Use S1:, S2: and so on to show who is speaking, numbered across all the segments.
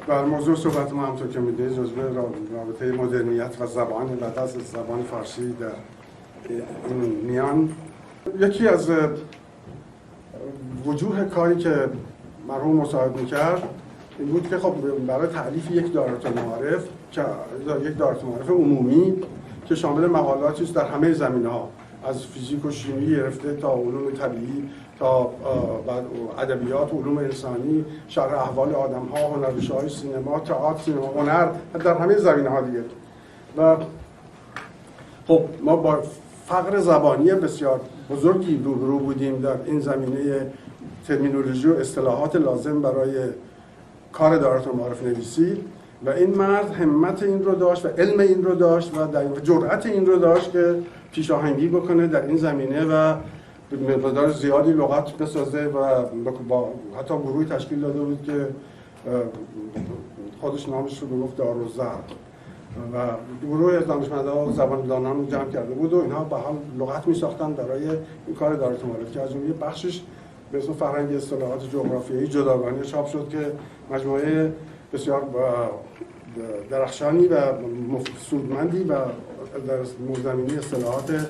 S1: بر موضوع صحبت ما همطور که میدونید جزء رابطه مدرنیت و زبان و از زبان فارسی در این میان. یکی از وجوه کاری که مرحوم مصاحب میکرد این بود که خب برای تعریف یک دایرةالمعارف که یک دایرةالمعارف عمومی که شامل مقالاتی است در همه زمینه‌ها، از فیزیک و شیمی گرفته تا علوم طبیعی تا ادبیات و علوم انسانی، شرح احوال آدم‌ها، هنرپیشه‌های سینما، تئاتر، سینما، هنر، در همه زمینه‌ها دیگه. و خب ما با فقر زبانی بسیار بزرگی روبرو بودیم در این زمینه ترمینولوژی و اصطلاحات لازم برای کار دایرةالمعارف نویسی، و این مرد همت این رو داشت و علم این رو داشت و جرأت این رو داشت که پیشاهنگی بکنه در این زمینه و به مقدار زیادی لغت بسازه و با حتی گروهی تشکیل داده بود که خودش نامش رو گفت دارالزرق و گروه از دانشمندان و زباندانان رو جمع کرده بود و اینها به هم لغت می ساختن برای این کار دایرةالمعارف که از اون یه بخشش به اسم فرهنگ اصطلاحات جغرافیایی جداگانه چاپ شد که مجموعه بسیار درخشانی و سودمندی و در زمینه اصطلاحات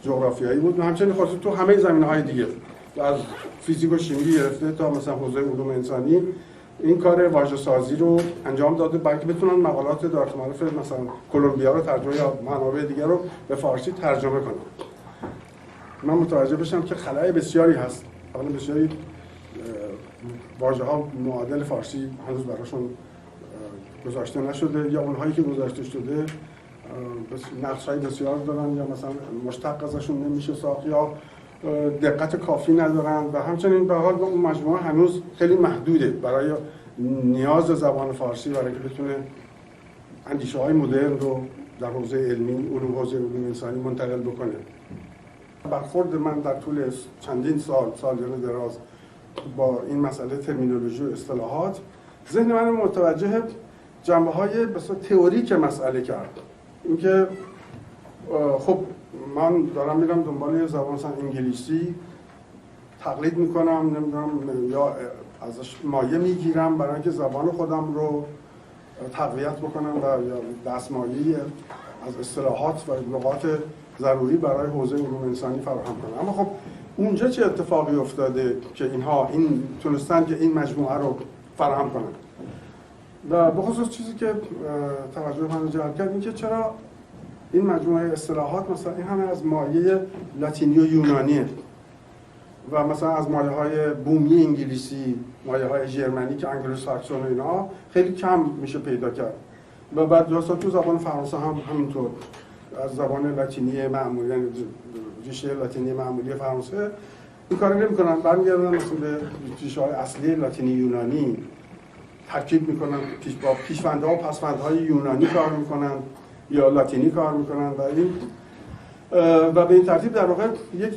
S1: جغرافیایی بود و همچنین خاصه تو همه زمینه‌های دیگه از فیزیک و شیمی گرفته تا مثلا حوزه علوم انسانی این کار واژه‌سازی رو انجام داده برای که بتونن مقالات دایرةالمعارف مثلا کلمبیا رو ترجمه یا منابع دیگه رو به فارسی ترجمه کنن. من متوجه بشم که خلأ بسیاری هست، حالا بسیاری واژه‌ها معادل فارسی هنوز براشون گذاشته نشده یا اونهایی که گذاشته شده نقص‌های بسیار دارن یا مثلا مشتق ازشون نمیشه ساخت یا دقت کافی ندارن و همچنین به حال اون مجموعه هنوز خیلی محدوده برای نیاز زبان فارسی برای اینکه بتونه اندیشه‌های مدرن رو در حوزه علمی، حوزه علوم انسانی منتقل بکنه. برخورد من در طول چندین سالیان دراز با این مسئله ترمینولوژی و اصطلاحات ذهن من متوجه جنبه‌های بسیار تئوریک مسئله کرد. اینکه خب من دارم میرم دنبال زبان مثلا انگلیسی تقلید میکنم، نمیدونم یا ازش مایه میگیرم برای اینکه زبان خودم رو تقویت بکنم و یا دستمایه‌ای از اصطلاحات و لغات ضروری برای حوزه علوم انسانی فراهم کنم. اما خب اونجا چه اتفاقی افتاده که اینها تونستن که این مجموعه رو فراهم کنن؟ و به خصوص چیزی که توجه من جلب کرد این که چرا این مجموعه اصطلاحات مثلا این همه از مایه لاتینی و یونانیه و مثلا از مایه‌های بومی انگلیسی، مایه‌های ژرمنی که انگلو ساکسون و اینا خیلی کم میشه پیدا کرد. و بعد درسته تو زبان فرانسه هم همینطور از زبان لاتینی معمولی، یعنی ریشه لاتینی معمولی فرانسه این کارو نمی‌کنن، برمیگردن مثلا به ریشه‌های اصلی لاتینی یونانی ترکیب میکنن، با پیشوندها و پسوندهای یونانی کار میکنن یا لاتینی کار میکنن و این و به این ترتیب در واقع یک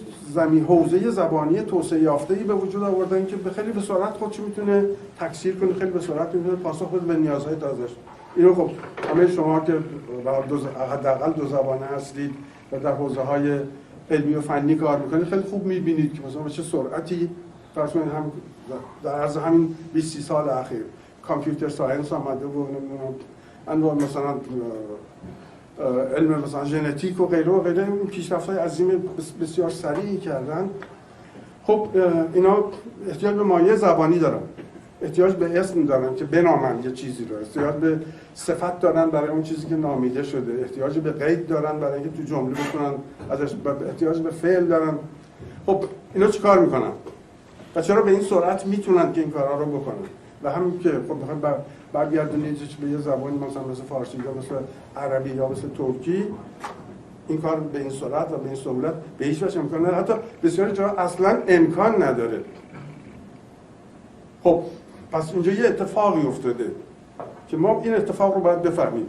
S1: حوزه زبانی توسعه یافته‌ای به وجود آوردن که خیلی به سرعت خودش میتونه تکثیر کنه، خیلی به سرعت میتونه پاسخ بده به نیازهای تازه‌اش. اینو خب همه شما که حداقل دو زبانه هستید و در حوزه‌های علمی و فنی کار میکنید خیلی خوب میبینید که مثلا به چه سرعتی فرض کنید هم در عرض همین 20 سال اخیر کامپیوتر ساینس آمده و نمیدونم انواع مثلا علم مثلا ژنتیک و غیره و غیره پیشرفت‌های عظیم بسیار سریعی کردن. خب اینا احتیاج به مایه زبانی دارن، احتیاج به اسم دارن که بنامن یه چیزی رو، احتیاج به صفت دارن برای اون چیزی که نامیده شده، احتیاج به قید دارن برای اینکه تو جمله بتونن ازش، احتیاج به فعل دارن. خب اینا چی کار میکنن و چرا به این سرعت میتونن که این کارا رو بکنن؟ و همین که خب بخوایم برگردونید به یه زبانی مثل فارسی یا مثل عربی یا مثل ترکی این کار به این سرعت و به این سهولت به هیچ وجه امکان نداره، حتی بسیاری جاها اصلا امکان نداره. خب پس اینجا یه اتفاقی افتاده که ما این اتفاق رو باید بفهمیم.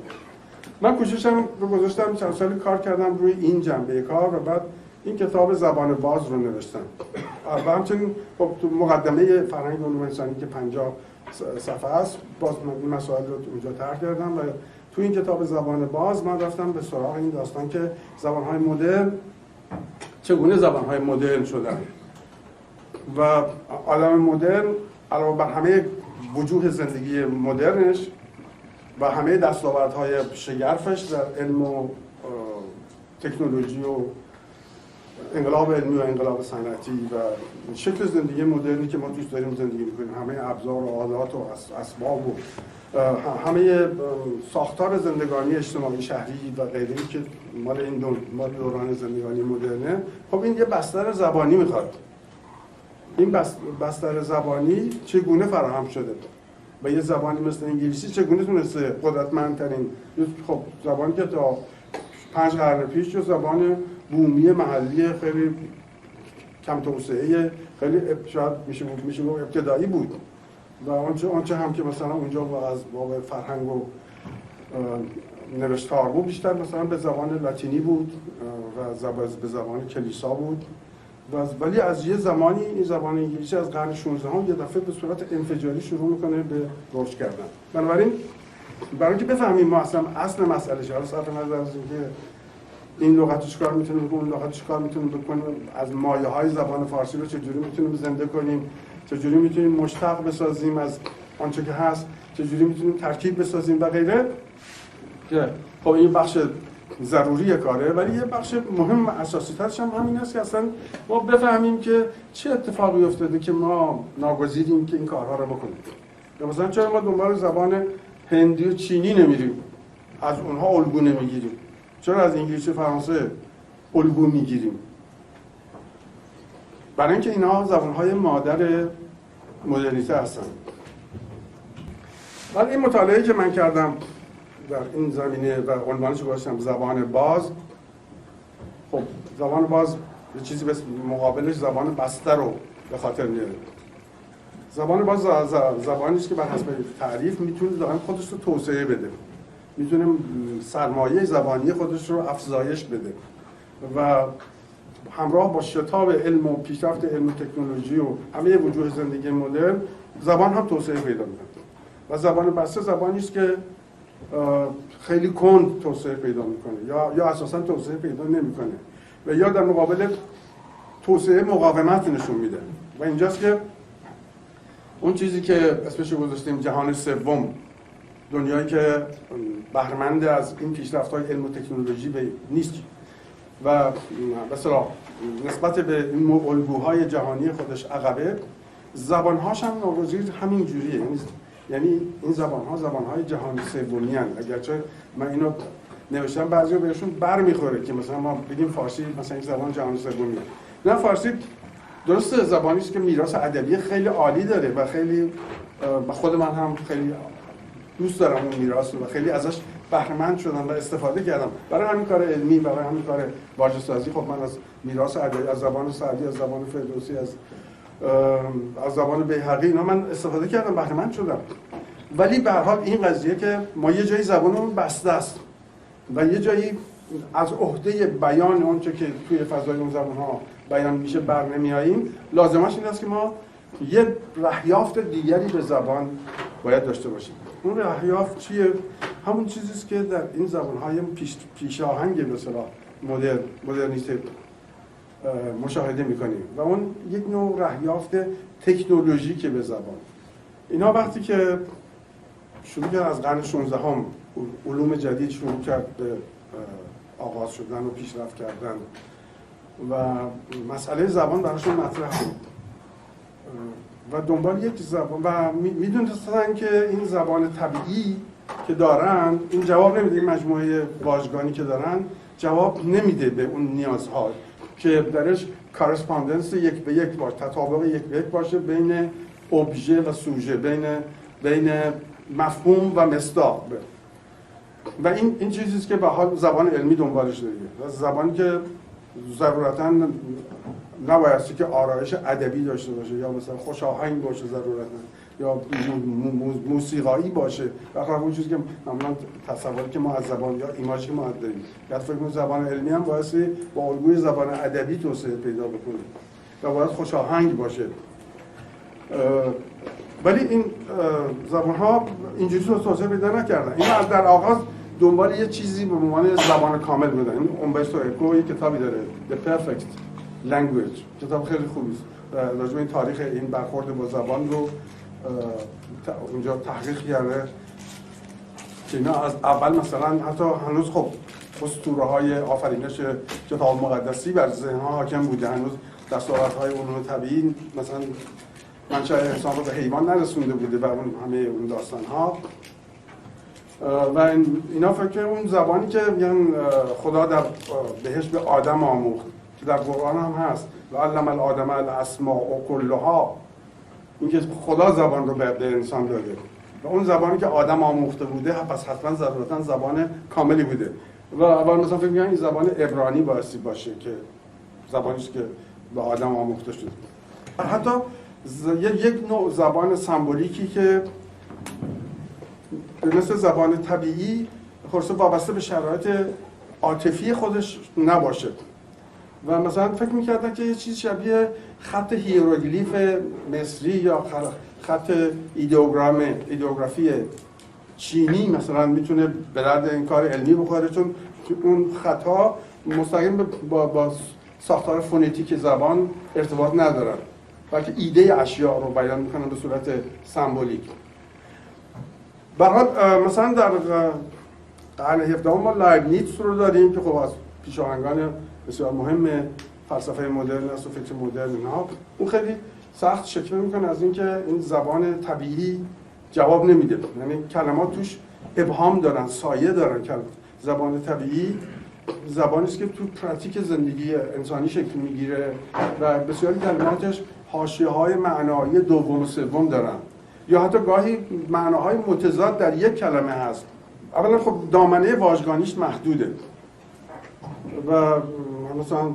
S1: من کوششم رو گذاشتم چند سالی کار کردم روی این جنبه کار و بعد این کتاب زبان باز رو نوشتم و همچنین خب تو مقدمه فرهنگ علوم انسانی که 50 صفحه است باز من مسائل رو اونجا طرح کردم و تو این کتاب زبان باز من رفتم به سراغ این داستان که زبان‌های مدرن چگونه زبان‌های مدرن شدن و عالم مدرن علاوه بر همه وجوه زندگی مدرنش و همه دستاوردهای شگرفش در علم و تکنولوژی و انقلاب علمی و انقلاب صنعتی و شکل زندگی مدرنی که ما توش داریم زندگی میکنیم، همه ابزار و آلات و اسباب و همه ساختار زندگانی اجتماعی شهری و غیره که مال این دوران زندگانی مدرنه، خب این یه بستر زبانی میخواد. این بستر زبانی چگونه فراهم شده و یه زبانی مثل انگلیسی چگونه تونسته قدرتمندترین، خب زبانی که تا 5 قرن پیش جو زبان بومی محلی خیلی کم توسعه، خیلی شاید میشه ابتدایی بود و آنچه هم که مثلا اونجا از باب فرهنگ و نوشتار بود بیشتر مثلا به زبان لاتینی بود و به زبان کلیسا بود ولی از یه زمانی این زبان انگلیسی از قرن 16 هم یه دفعه به صورت انفجاری شروع میکنه به رشد کردن. بنابراین برای اینکه بفهمیم ما اصل مسئله چیه، صرف نظر از اینکه این لغت چیکار میتونه بکنه، اون لغت چیکار میتونه بکنه، از مایه‌های زبان فارسی رو چجوری میتونیم زنده کنیم، چجوری میتونیم مشتق بسازیم از آنچه که هست، چجوری میتونیم ترکیب بسازیم و غیره، که خب این بخش ضروری کاره، ولی یه بخش مهم اساسی ترش هم همین است که اصلا ما بفهمیم که چه اتفاقی افتاده که ما ناگزیریم که این کارها رو بکنیم. مثلا چرا ما دنبال زبان هندی و چینی نمیریم، از اونها الگو نمیگیریم؟ چرا از انگلیسی و فرانسه الگو میگیریم؟ برای اینکه اینها زبانهای مادر مدرنیته هستن. ولی این مطالعه‌ای که من کردم در این زمینه و عنوانش رو گذاشتم زبان باز، خب زبان باز یه چیزی به مقابلش زبان بسته رو به خاطر میاره. زبان باز زبانی است که بر حسب تعریف میتونه دائم خودش رو توسعه بده، میتونه سرمایه زبانی خودش رو افزایش بده و همراه با شتاب علم و پیشرفت علم و تکنولوژی و همه وجوه زندگی مدرن زبان هم توسعه پیدا میکنه. و زبان بسته زبانی است که خیلی کند توسعه پیدا میکنه یا اساسا توسعه پیدا نمیکنه و یا در مقابل توسعه مقاومت نشون میده. و اینجاست که اون چیزی که اسمش رو گذاشتیم جهان سوم، دنیایی که بهره‌مند از این پیشرفت‌های علم و تکنولوژی نیست و مثلا نسبت به این الگوهای جهانی خودش عقبه، زبان‌هاش هم ناگزیر همین جوریه. یعنی این زبان‌های جهان سومی هستند. اگرچه من اینو نوشتم بعضیا بهشون برمیخوره که مثلا ما بگیم فارسی مثلا یک زبان جهان سومیه. نه، فارسی درسته زبانی است که میراث ادبی خیلی عالی داره و خیلی خود من هم خیلی دوست دارم اون میراث رو و خیلی ازش بهره‌مند شدم و استفاده کردم برای همین کار علمی، برای همین کار واژه‌سازی. خب من از میراث ادبی، از زبان سعدی، از زبان فردوسی، از زبان بیهقی اینا من استفاده کردم، بهره‌مند شدم. ولی به هر حال این قضیه که ما یه جایی زبانمون بسته است و یه جایی از عهده بیان اونچه که توی فضای اون زبان‌ها بیان میشه بر نمیاییم، لازمش این است که ما یه رهیافت دیگری به زبان باید داشته باشیم. اون رهیافت چیه؟ همون چیزی است که در این زبان‌های پیشاهنگ به اصطلاح مدرنیته مشاهده می‌کنیم و اون یک نوع رهیافت تکنولوژیک به زبان. اینا وقتی که شروع کرد از قرن 16 هم علوم جدید شروع کرد به آغاز شدن و پیشرفت کردن و مسئله زبان براشون مطرح بود و دنبال یک زبان و میدونستن که این زبان طبیعی که دارن این جواب نمیده، این مجموعه واژگانی که دارن جواب نمیده به اون نیازها که درش کارسپاندنس یک به یک باشه، تطابق یک به یک باشه بین ابژه و سوژه، بین مفهوم و مصداق. و این چیزی است که به حال زبان علمی دنبالش داره. زبانی که ضرورتاً نبایستی که آرایش ادبی داشته باشه یا مثلا خوش آهنگ باشه ضرورتاً یا موسیقایی باشه. واقعا اون چیزی که معمولاً تصوری که ما از زبان یا ایماژی که ما داریم، یا فکر کنم زبان علمی هم بایستی با الگوی زبان ادبی توسعه پیدا بکنه و باید خوش آهنگ باشه. ولی این زبان‌ها اینجوری توسعه پیدا نکردن. اینا در آغاز دنبال یه چیزی به عنوان زبان کامل بودن. این اومبرتو اکو یک کتابی داره The Perfect Language، کتاب خیلی خوبی است. راجع به این تاریخ این برخورد با زبان رو اونجا تحقیق کرده که اینا از اول مثلا حتی هنوز خب اسطوره‌های آفرینش کتاب مقدسی بر ذهن‌ها حاکم بوده، هنوز دستاوردهای علوم طبیعی مثلا منشأ انسان رو به حیوان نرسونده بوده و اون همه اون داستان‌ها و اینا فکر اون زبانی که میگن خدا در بهش به آدم آموخت که در قرآن هم هست و علم الآدم الاسماء کلها، این که خدا زبان رو به انسان داده و اون زبانی که آدم آموخته بوده پس حتما ضرورتا زبان کاملی بوده و اول مثلا فکر می‌کنن این زبان عبرانی بایستی باشه که زبانی است که به آدم آموخته شده. حتی یک نوع زبان سمبولیکی که مثل زبان طبیعی خلاصه وابسته به شرایط عاطفی خودش نباشه و مثلا فکر می‌کردن که یه چیز شبیه خط هیروگلیف مصری یا خط ایدئوگرافی چینی مثلا میتونه به درد این کار علمی بخوره، چون اون خطا مستقیم با ساختار فونتیک زبان ارتباط ندارن بلکه ایده اشیاء رو بیان میکنن به صورت سمبولیک. برای مثلا در قرن 17 ما لایبنیتس رو داریم که خب از پیشاهنگان بسیار مهم فلسفه مدرن است و فکر مدرن اینها. اون خیلی سخت شکوه میکنه از اینکه این زبان طبیعی جواب نمیده، یعنی کلمات توش ابهام دارن، سایه دارن. زبان طبیعی زبانی است که تو پراتیک زندگی انسانی شکل میگیره و بسیاری کلماتش حاشیه‌های معنایی دوم و سوم دارن یا حتی گاهی معناهای متضاد در یک کلمه هست. اولا خب دامنه واژگانیش محدوده و مثلا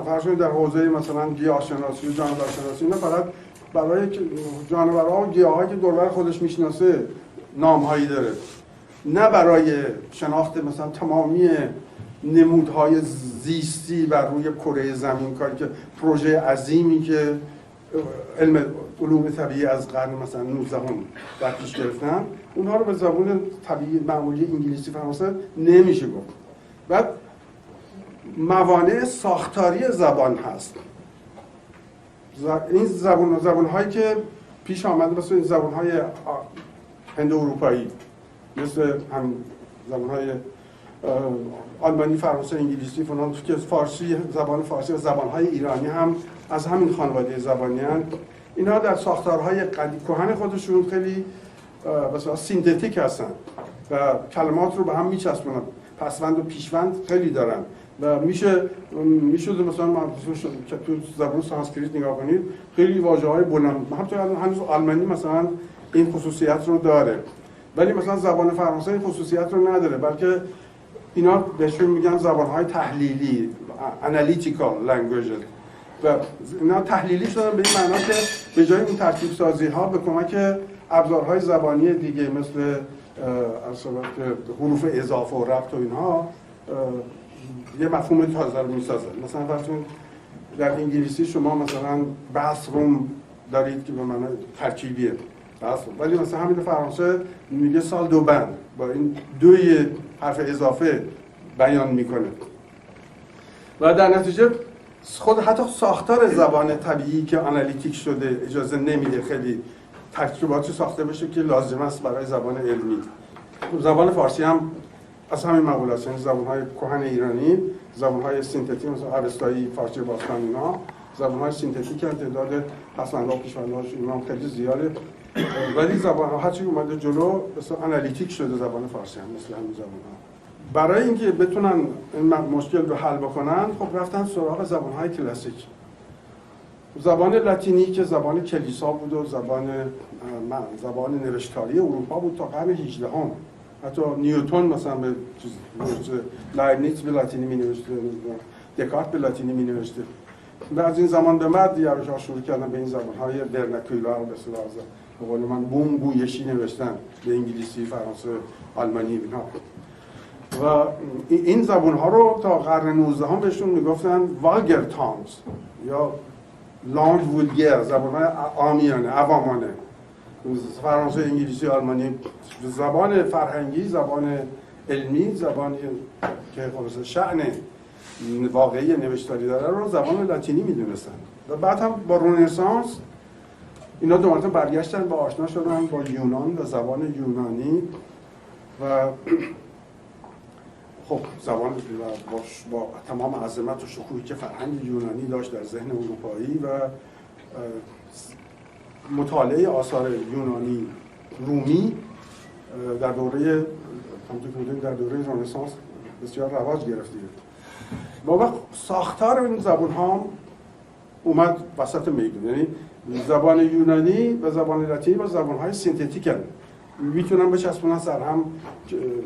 S1: فرض کنید در حوزه مثلا گیاهشناسی و جانورشناسی اینا فقط برای جانورها و گیاهایی که دور و بر خودش میشناسه نام‌هایی داره، نه برای شناخت مثلا تمامی نمودهای زیستی بر روی کره زمین، کاری که پروژه عظیمی که علوم طبیعی از قرن مثلا 19 در پیش گرفتن، اونها رو به زبان طبیعی معمولی انگلیسی فرانسه نمیشه گفت. بعد موانع ساختاری زبان هست. این زبان‌هایی که پیش آمده مثل این زبان‌های هند اروپایی، مثل هم زبان‌های آلمانی، فرانسه، انگلیسی فلان که فارسی، زبان فارسی و زبان‌های ایرانی هم از همین خانواده زبانی هستند. اینا در ساختارهای کهن خودشون خیلی مثلا سینتتیک هستن و کلمات رو به هم میچسبونن، پسوند و پیشوند خیلی دارن و میشه مثلا که تو زبان سانسکریت نگاه کنید خیلی واژه‌های بلند، حتی هنوز آلمانی مثلا این خصوصیت رو داره، ولی مثلا زبان فرانسه این خصوصیت رو نداره، بلکه اینا بهشون میگن زبان‌های تحلیلی، analytical languages و اینا تحلیلی شدن به این معنا که به جای اون ترتیب سازی‌ها به کمک ابزارهای زبانی دیگه مثل حروف اضافه و ربط و اینها یه مفهوم تازه رو میسازه. مثلا فرض کنید در انگلیسی شما مثلا bathroom دارید که به معنی ترکیبیه bathroom، ولی مثلا همین فرانسه میگه سال دو بند با این دوی حرف اضافه بیان میکنه و در نتیجه خود حتی ساختار زبان طبیعی که آنالیتیک شده اجازه نمیده خیلی ترکیباتی ساخته بشه که لازم است برای زبان علمی. زبان فارسی هم از همین مقوله است، یعنی زبان‌های کهن ایرانی، زبان‌های سینتتیک مثل اوستایی، فارسی باستان اینا، زبان‌های سینتتیک تعداد پسوندها و پیشوندهاش اینا خیلی زیاده، ولی زبان‌ها هرچی اومده جلو مثلا آنالیتیک شده زبان فارسی هم مثل همین زبان‌ها. برای اینکه بتونن این مشکل رو حل بکنن خب رفتن سراغ زبان‌های کلاسیک. زبان لاتینی که زبان کلیسا بود و زبان نوشتاری اروپا بود تا قرن 18 هم. حتی نیوتن مثلا به لایبنیتس به لاتینی می‌نوشته، دکارت به لاتینی می‌نوشته. و از این زمان به بعد یارش‌ها شروع کردن به این زبان‌های ورناکولار به صورت به قول من بوم گویشی نوشتن به انگلیسی، فرانسه، آلمانی اینا. و این زبان‌ها رو تا قرن 19 هم بهشون میگفتن والگر تانگز یا لانگ وولگر، زبان‌های عامیانه، عوامانه. فرانسه، انگلیسی، آلمانی، زبان فرهنگی، زبان علمی، زبانی که خلاص شأن واقعی نوشتاری داره رو زبان لاتینی میدونستن. و بعد هم با رنسانس اینا دو مرتبه برگشتن و آشنا شدن با یونان و زبان یونانی و خب زبان با تمام عظمت و شکوهی که فرهنگ یونانی داشت در ذهن اروپایی و مطالعه آثار یونانی رومی در دوره رنسانس بسیار رواج گرفته. با وقت ساختار این زبان ها اومد وسط میدون، یعنی زبان یونانی و زبان لاتینی و زبان های سینتتیک هستند، میتونن بچسبونن سر هم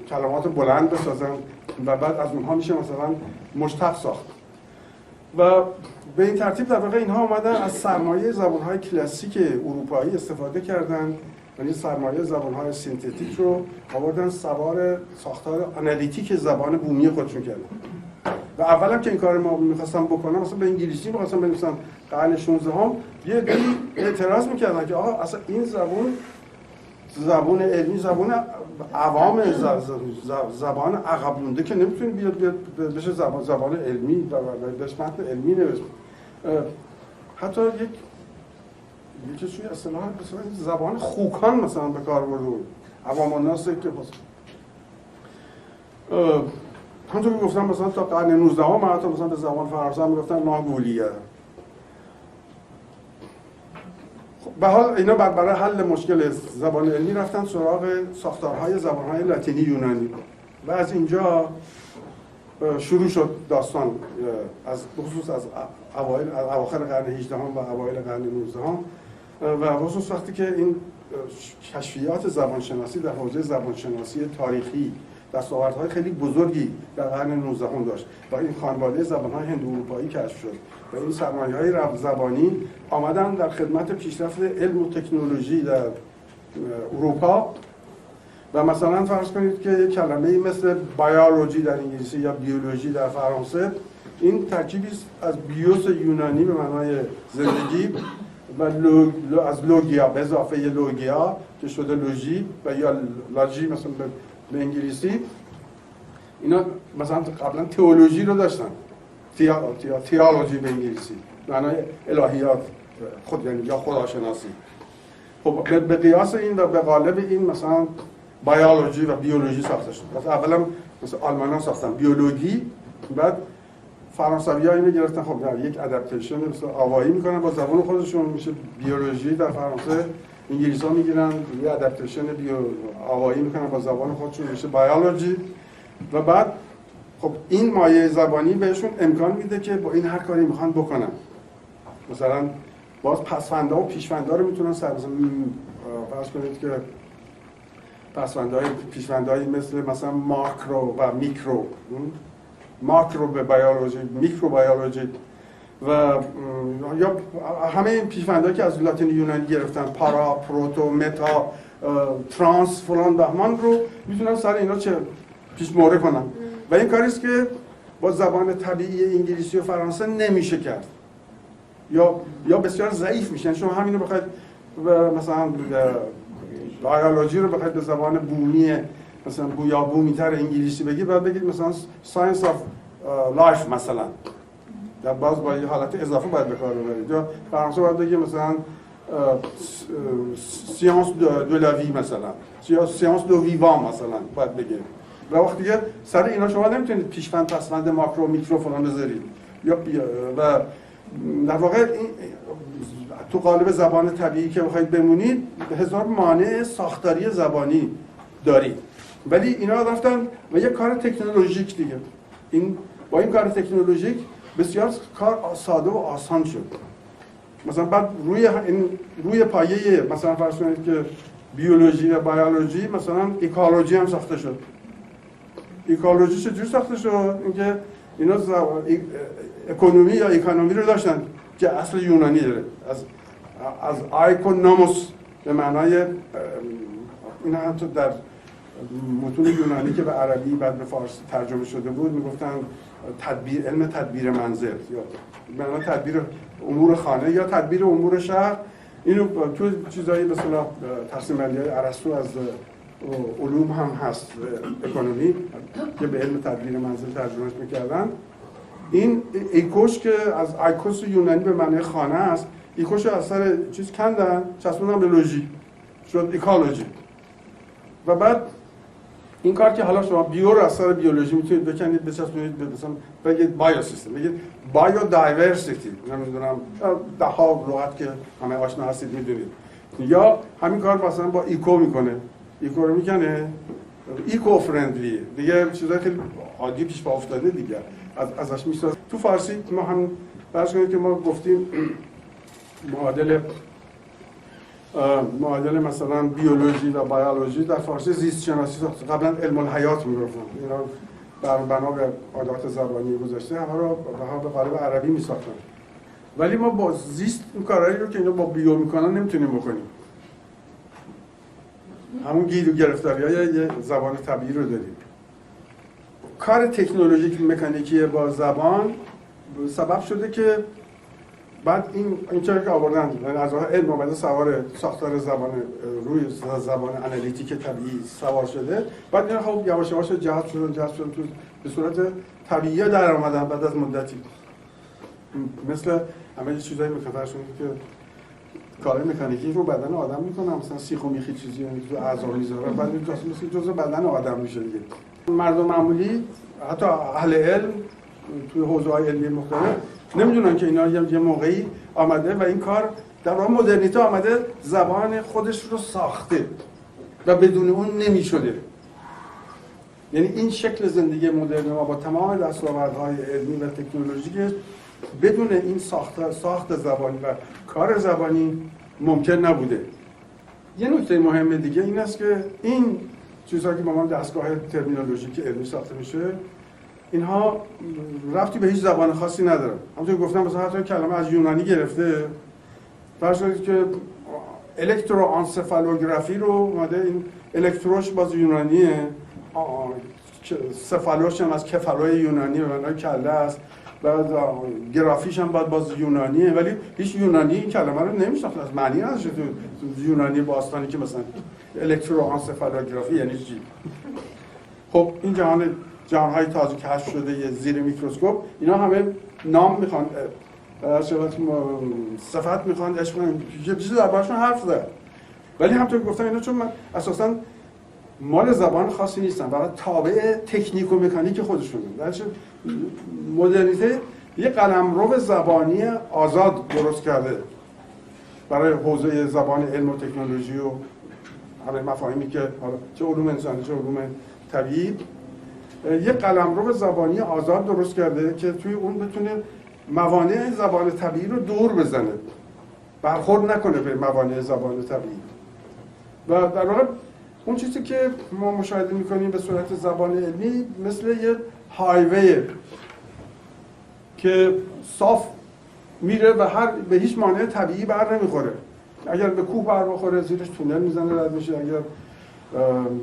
S1: کلمات بلند بسازن و بعد از اونها میشه مثلا مشتق ساخت و به این ترتیب در واقع اینها اومدن از سرمایه زبان‌های کلاسیک اروپایی استفاده کردن، یعنی سرمایه زبان‌های سینتتیک رو آوردن سوار ساختار آنالیتیک زبان بومی خودشون کردن. و اولا که این کار ما می‌خواستم بکنم، مثلا به انگلیسی می‌خواستم بنویسم قرن 16 هم یه اعتراض می‌کردن که آقا اصلا این زبان علمی، زبان عوام، زبان عقب مونده که نمیتونه بیاد بشه زبان علمی و بهش متن علمی نوشت. حتی یک چیزی اصطلاح زبان خوکان مثلا به کار برده بود، عوام الناس که همونطور که گفتم مثلا تا قرن 19 هم حتی مثلا به زبان فرانسه هم میگفتن ناگولیه. به حال اینا برای حل مشکل زبان علمی رفتن سراغ ساختارهای زبانهای لاتینی یونانی و از اینجا شروع شد داستان، از خصوص از اواخر قرن 18 و اوایل قرن 19 و خصوص وقتی که این کشفیات زبانشناسی در حوزه زبانشناسی تاریخی دستاوردهای خیلی بزرگی در قرن 19 داشت و این خانواده زبان‌های هندواروپایی کشف شد و این سرمایه‌های زبانی آمدن در خدمت پیشرفت علم و تکنولوژی در اروپا. و مثلا فرض کنید که یک کلمه‌ای مثل بیولوژی در انگلیسی یا بیولوژی در فرانسه، این ترکیبی از بیوس یونانی به معنای زندگی و از لوگیا به اضافه لوگیا که شده لوژی و یا لاجی مثلا به انگلیسی. اینا مثلا قبلا تئولوژی رو داشتن، تئولوژی به انگلیسی معنای الهیات خود، یعنی یا خداشناسی. خب به قیاس این و به قالب این مثلا بیولوژی و بیولوژی ساخته شد. مثلا اولا مثلا آلمان‌ها ساختن بیولوژی، بعد فرانسوی‌ها اینو گرفتن خب در یک ادپتیشن مثلا آوایی میکنن با زبان خودشون میشه بیولوژی در فرانسه، انگلیس‌ها میگیرن یه ادپتیشن آوایی میکنن با زبان خودشون میشه بیولوژی و بعد خب این مایه زبانی بهشون امکان میده که با این هر کاری میخوان بکنن. مثلا باز پس‌فندها و پیش‌فندها رو میتونن فرض کنید که پیش‌فندهایی مثل ماکرو و میکرو، ماکرو به بیولوژی، میکرو بیولوژی و یا همه این پیش‌فندهایی که از لاتین یونانی گرفتن، پارا، پروتو، متا، ترانس، فلان بهمان رو میتونن سر اینا چه پیش مهره کنن و این کاری است که با زبان طبیعی انگلیسی و فرانسه نمیشه کرد یا بسیار ضعیف میشن. شما همینو بخواید مثلا بیولوژی رو بخواید به زبان بومی مثلا یا بومی‌تر انگلیسی بگید، باید بگید مثلا ساینس آف لایف مثلا، در باز با یه حالت اضافه باید به کار ببرید. یا فرانسه باید بگید مثلا سیانس دو لا وی مثلا، یا سیانس دو ویوان مثلا باید بگید. و وقتی که سر اینا شما نمیتونید پیش‌فند پس‌فند ماکرو میکرو فلان بذارید و در واقع تو قالب زبان طبیعی که بخواید بمونید هزار مانع ساختاری زبانی دارید. ولی اینا رفتن و یک کار تکنولوژیک دیگه، با این کار تکنولوژیک بسیار کار ساده و آسان شد. مثلا بعد روی پایه مثلا فرض کنید که بیولوژی و بیولوژی مثلا اکولوژی هم ساخته شد. اکولوژی چجوری ساخته شد؟ اینکه اینا اکونومی یا اکونومی رو داشتن که اصل یونانی داره، از آیکونوموس به معنای این هم تو در متون یونانی که به عربی بعد به فارسی ترجمه شده بود میگفتن علم تدبیر منزل یا به معنای تدبیر امور خانه یا تدبیر امور شهر. اینو تو چیزایی به اصطلاح تقسیم بندی‌های ارسطو از علوم هم هست، اکونومی که به علم تدبیر منزل ترجمهش میکردن. این ایکوش که از ایکوس یونانی به معنی خانه است، ایکوشو از سر چیز کندن چسبوندن به لوژی شد ایکولوژی. و بعد این کار که حالا شما بیو رو از سر بیولوژی میتونید بکنید بچسبونید به مثلا بگید بایو سیستم، بگید بایو دایورسیتی، نمیدونم ده ها لغت که همه آشنا هستید میدونید. یا همین کار مثلا با ایکو میکنه، ایکو رو میکنه ایکو فرندلی، دیگه چیزای خیلی عادی پیش پا افتاده دیگه ازش میسازه. تو فارسی ما هم فرض کنید که ما گفتیم معادل مثلا بیولوژی و بیولوژی در فارسی زیست شناسی ساخته. قبلا علم الحیات میگفتن، اینا بنا به عادات زبانی گذشته همه رو به قالب عربی میساختن. ولی ما با زیست این کارهایی رو که اینا با بیو میکنن نمیتونیم بکنیم. همون گیر و گرفتاری‌های یه زبان طبیعی رو داریم. کار تکنولوژیک مکانیکی با زبان سبب شده که بعد این چیزی که آوردن از راه علم اومده سوار ساختار زبان روی زبان آنالیتیک طبیعی سوار شده، بعد اینا خب یواش یواش جذب شدن تو به صورت طبیعی در اومدن بعد از مدتی. مثل همه چیزایی مکانیکی که کار مکانیکی رو بدن آدم میکنه، مثلا سیخ و میخی چیزی تو اعضا میذاره بعد مثلا جزء بدن آدم میشه دیگه. مردم معمولی حتی اهل علم توی حوزه‌های علمی مختلف نمیدونن که اینا یه موقعی آمده و این کار در واقع مدرنیته آمده زبان خودش رو ساخته و بدون اون نمیشده. یعنی این شکل زندگی مدرن ما با تمام دستاوردهای علمی و تکنولوژیک بدون این ساخت زبانی و کار زبانی ممکن نبوده. یه نکته مهم دیگه این است که این چیزهایی که با ما دستگاه ترمینولوژیک علمی ساخته میشه اینها ربطی به هیچ زبان خاصی نداره. همونطور که گفتم مثلا حتی کلمه از یونانی گرفته، فرض کنید که الکتروانسفالوگرافی رو اومده، این الکتروش باز یونانیه، سفالوش هم از کفالوی یونانی به معنای کله است، بعد گرافیش هم باز یونانیه، ولی هیچ یونانی این کلمه رو نمیشناخت، از معنی نداشت تو یونانی باستانی که مثلا الکتروانسفالوگرافی یعنی چی. خب این جهان‌های تازه کشف شده زیر میکروسکوپ اینا همه نام میخوان، صفت میخوان، عشق میخوان، یه چیزی دربارشون حرف زد. ولی همونطور که گفتم اینا چون من اساساً مال زبان خاصی نیستن، برای تابع تکنیک و مکانیک خودشونه. درش مدرنیته یه قلمرو زبانی آزاد درست کرده برای حوزه زبان علم و تکنولوژی و همه مفاهیمی که حالا چه علوم انسانی چه علوم طبیعی، یه قلمرو زبانی آزاد درست کرده که توی اون بتونه موانع زبان طبیعی رو دور بزنه، برخورد نکنه به موانع زبان طبیعی. و در واقع اون چیزی که ما مشاهده می‌کنیم به صورت زبان علمی مثل یه هایوی که صاف میره و به هیچ مانع طبیعی بر نمیخوره. اگر به کوه بر بخوره زیرش تونل میزنه رد میشه، اگر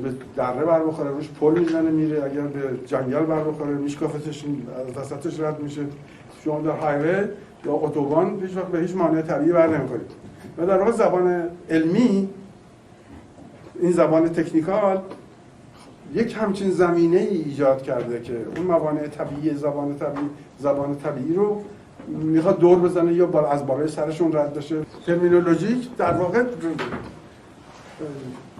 S1: به دره بر بخوره روش پل میزنه میره، اگر به جنگل بر بخوره میشکافتش از وسطش رد میشه. شما در هایوی یا اتوبان هیچ وقت به هیچ مانع طبیعی بر نمیخورید. و در واقع زبان علمی، این زبان تکنیکال، یک همچین زمینه ای ایجاد کرده که اون موانع طبیعی زبان طبیعی رو میخواد دور بزنه یا از بالای سرشون رد بشه. ترمینولوژیک در واقع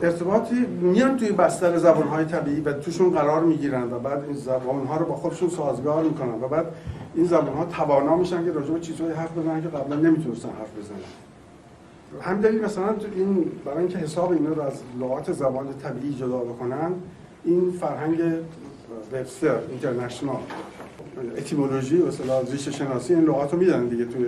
S1: ارتباطی میان توی بستر زبان‌های طبیعی و توشون قرار میگیرن و بعد این زبان‌ها رو با خودشون سازگار میکنن و بعد این زبان‌ها توانا میشن که راجع به چیزهای حرف بزنن که قبلا نمیتونستن حرف بزنن. همین دلیل مثلا این برای اینکه حساب اینا رو از لغات زبان طبیعی جدا بکنن، این فرهنگ وبستر اینترنشنال اتیمولوژی و اصطلاح ریشه شناسی این لغات رو میدن دیگه، توی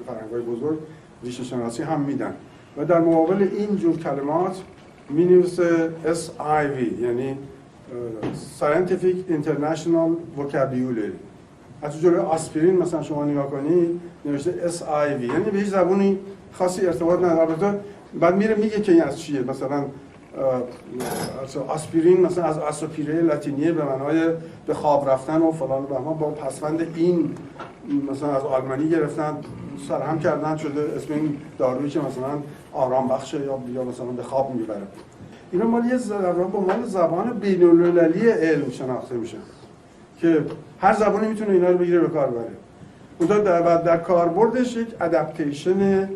S1: فرهنگ‌های بزرگ ریشه شناسی هم میدن و در مقابل این جور کلمات می‌نویسه SIV یعنی Scientific International Vocabulary. از جلوی آسپرین مثلا شما نگاه کنید نوشته SIV یعنی به هیچ زبانی خاصی ارتباط نداره. بعد میره میگه که این از چیه، مثلا آسپرین مثلا از آسوپیره لاتینیه به معنای به خواب رفتن و فلان و بهمان، با پسوند این مثلا از آلمانی گرفتن سرهم کردن شده اسم این دارویی که مثلا آرام بخشه یا مثلا به خواب میبره. اینا مال یه زبان بین‌المللی علم شناخته میشه که هر زبانی میتونه اینا رو بگیره به کار بره. اونجا در کاربردش یک ادپتیشن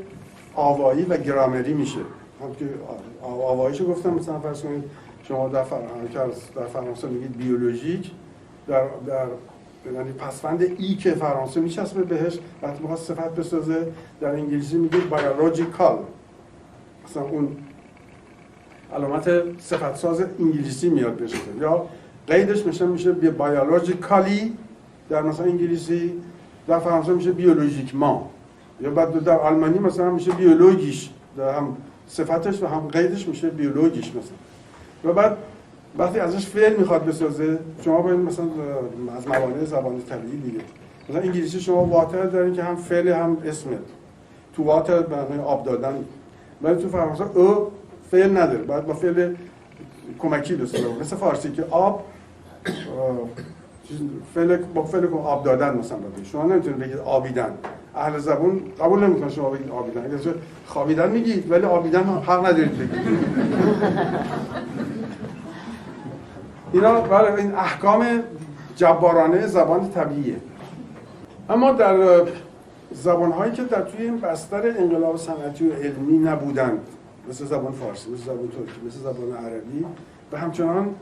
S1: آوایی و گرامری میشه. هم که آواییشو گفتم، مثلا فرض کنید شما در فرانسه میگید بیولوژیک، در یعنی پسوند ای که فرانسه میچسبه بهش وقتی میخواد صفت بسازه، در انگلیسی میگید بیولوژیکال، مثلا اون علامت صفت ساز انگلیسی میاد بشه، یا قیدش میشه بیولوژیکالی در مثلا انگلیسی، در فرانسه میشه بیولوژیکمان، یا بعد در آلمانی مثلا میشه بیولوژیش، در هم صفتش و هم قیدش میشه بیولوژیش مثلا. و بعد وقتی ازش فعل میخواد بسازه، شما باید مثلا از موانع زبان طبیعی دیگه، مثلا انگلیسی شما واتر دارین که هم فعل هم اسمه، تو واتر به معنی آب دادن، ولی تو فرانسه او فعل نداره، باید با فعل کمکی بسازه، مثل فارسی که آب با فعل آب دادن مثلا بده. شما نمیتونید بگید آبیدن، اهل زبان قبول نمیکنه شما بگید آبیدن، اگه خوابیدن میگید ولی آبیدن حق ندارید بگید. اینا بله این احکام جبارانه زبان طبیعیه. اما در زبان‌هایی که در توی این بستر انقلاب صنعتی و علمی نبودند، مثل زبان فارسی، مثل زبان ترکی، مثل زبان عربی، و همچنان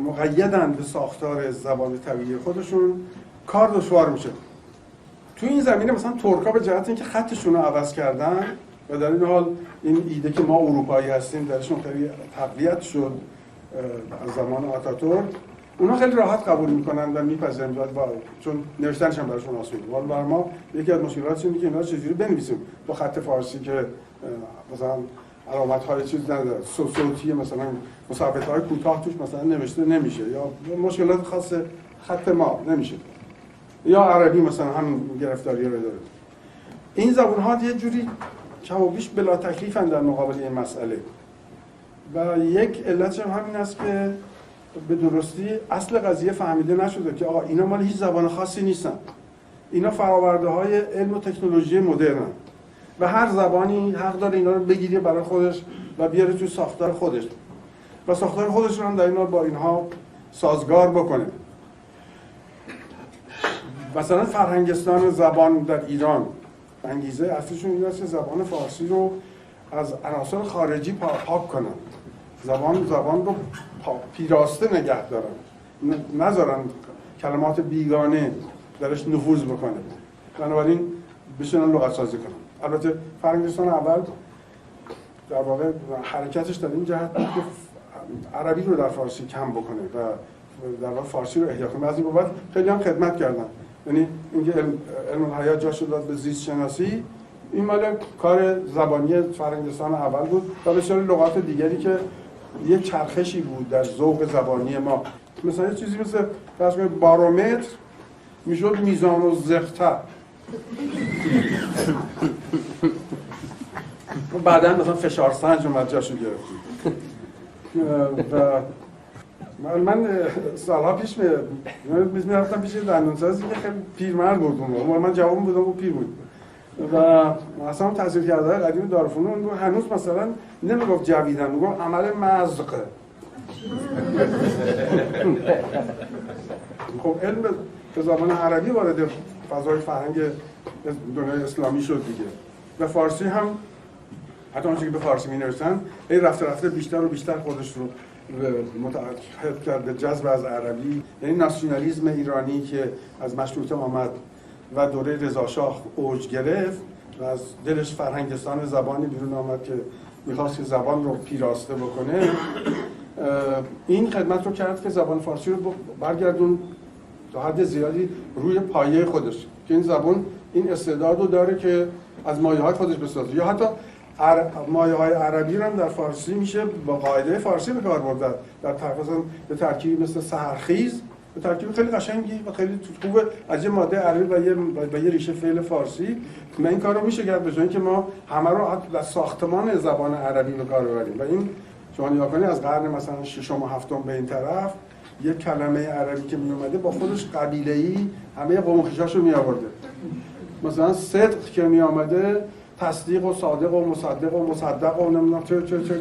S1: مقیدن به ساختار زبان طبیعی خودشون، کار دشوار میشه. تو این زمینه مثلا ترک‌ها به جهت اینکه خطشون رو عوض کردن و در این حال این ایده که ما اروپایی هستیم درشون خیلی تقویت شد از زمان آتاتورک، اونا خیلی راحت قبول میکنن و میپذیرن، چون نوشتنش هم براشون آسونه. ولی برای ما یکی از مشکلاتش اینه که اینا چجوری بنویسیم با خط فارسی که مثلا علامت‌های چیز نداره، صوتی مثلا مثبت‌های کوتاه توش مثلا نوشته نمیشه، یا مشکلات خاص خط ما نمیشه، یا عربی مثلا هم گرفتاری رو داره. این زبان‌ها یه جوری کم و بیش بلا تکلیفن در مقابل این مسئله، و یک علتش هم همین است که به درستی اصل قضیه فهمیده نشده که آقا اینا مال هیچ زبان خاصی نیستن، اینا فرآورده‌های علم و تکنولوژی مدرن و هر زبانی حق داره اینا رو بگیره برای خودش و بیاره توی ساختار خودش و ساختار خودش رو هم در اینا با اینها سازگار بکنه. مثلا فرهنگستان زبان در ایران انگیزه اصلیشون این است که زبان فارسی رو از عناصر خارجی پاک کنن، زبان رو پیراسته نگه دارن، نذارن کلمات بیگانه درش نفوذ بکنه، بنابراین بشنن لغت سازی کنن. البته فرهنگستان اول در واقع حرکتش در این جهت بود که عربی رو در فارسی کم بکنه و در واقع فارسی رو احیا کنه. از این بابت خیلی هم خدمت کردن، یعنی اینکه علم الحیات جاشو داد به زیست شناسی، این مال کار زبانی فرهنگستان اول بود و بسیار لغات دیگری که یه چرخشی بود در ذوق زبانی ما، مثلا چیزی مثل فرض کنید بارومتر میشد میزان و زغطه، و بعداً مثلا فشار سنج اومد جاشو گرفت. و من سالها پیش میرفتم پیش دندانسازی که خیلی پیرمرد بود اون، من جوان بودم و پیر بود، و اصلا تحصیل کرده قدیم دارالفنون هنوز مثلا نمیگفت جویدن، میگفت عمل مزق. خب علم به زبان عربی وارد فضای فرهنگ دنیای اسلامی شد دیگه، و فارسی هم حتی اونچه که به فارسی می‌نوشتن رفته بیشتر و بیشتر خودش رو متعهد کرد به جذب از عربی، یعنی ناسیونالیسم ایرانی که از مشروطه آمد و دوره رضاشاه اوج گرفت و از دلش فرهنگستان زبانی بیرون آمد که می‌خواست که زبان رو پیراسته بکنه، این خدمت رو کرد که زبان فارسی رو برگردون تا حد زیادی روی پایه خودش، که این زبان این استعداد رو داره که از مایه‌های خودش بسازه، یا حتی مایه‌های عربی رو هم در فارسی میشه با قاعده فارسی به کار برد، در به ترکیبی مثل سحرخیز، به ترکیب خیلی قشنگی و خیلی خوبه از یه ماده عربی و یه ریشه فعل فارسی، من این کارو میشه کرد به جای اینکه ما همه رو در ساختمان زبان عربی به کار ببریم. و این شما نگاه کنید از قرن مثلا ششم و هفتم به این طرف یک کلمه عربی که می اومده با خودش قبیله‌ای همه قوم و خویشاشو می آورده. مثلا صدق که می آمده تصدیق و صادق و مصدق و مصدق و نمیدونم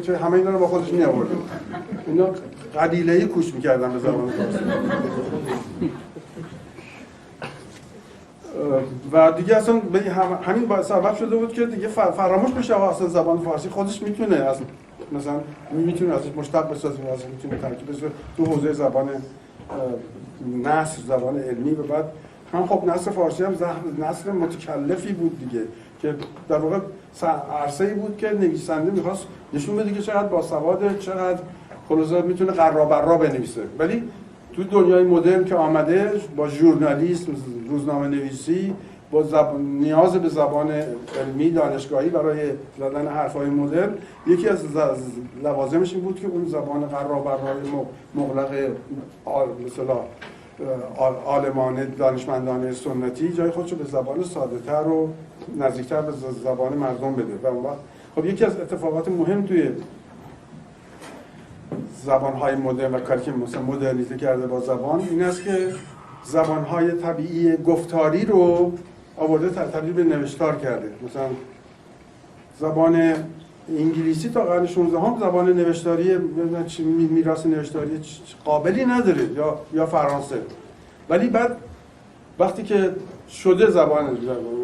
S1: چه همه اینا رو با خودش می آورده. اینا قبیله‌ای کوش می‌کردن به زبان فارسی. و دیگه اصلا همین سبب شده بود که دیگه فراموش بشه اصلا زبان فارسی خودش میتونه از مثلا میتونه ازش مشتق بسازه، ازش میتونه ترکیب بشه تو حوزه زبان نثر، زبان علمی. و بعد هم خب نثر فارسی هم نثر متکلفی بود دیگه که در واقع عرصه‌ای بود که نویسنده میخواست نشون بده که چقدر باسواده، چقدر خلاصه میتونه قرابرا بنویسه. ولی تو دنیای مدرن که آمده با ژورنالیسم، روزنامه نویسی، با نیاز به زبان علمی دانشگاهی برای زدن حرفای مدرن، یکی از لوازمش این بود که اون زبان قرابرای مغلق مثلا عالمانه دانشمندانه سنتی جای خودشو به زبان ساده‌تر و نزدیکتر به زبان مردم بده. و اون وقت خب یکی از اتفاقات مهم توی زبان‌های مدرن و کاری که مثلا مدرنیته کرده با زبان این است که زبان‌های طبیعی گفتاری رو آورده تبدیل به نوشتار کرده. مثلا زبان انگلیسی تا قرن 16 هم زبان نوشتاری میراث نوشتاری قابلی نداره، یا فرانسه. ولی بعد وقتی که شده زبان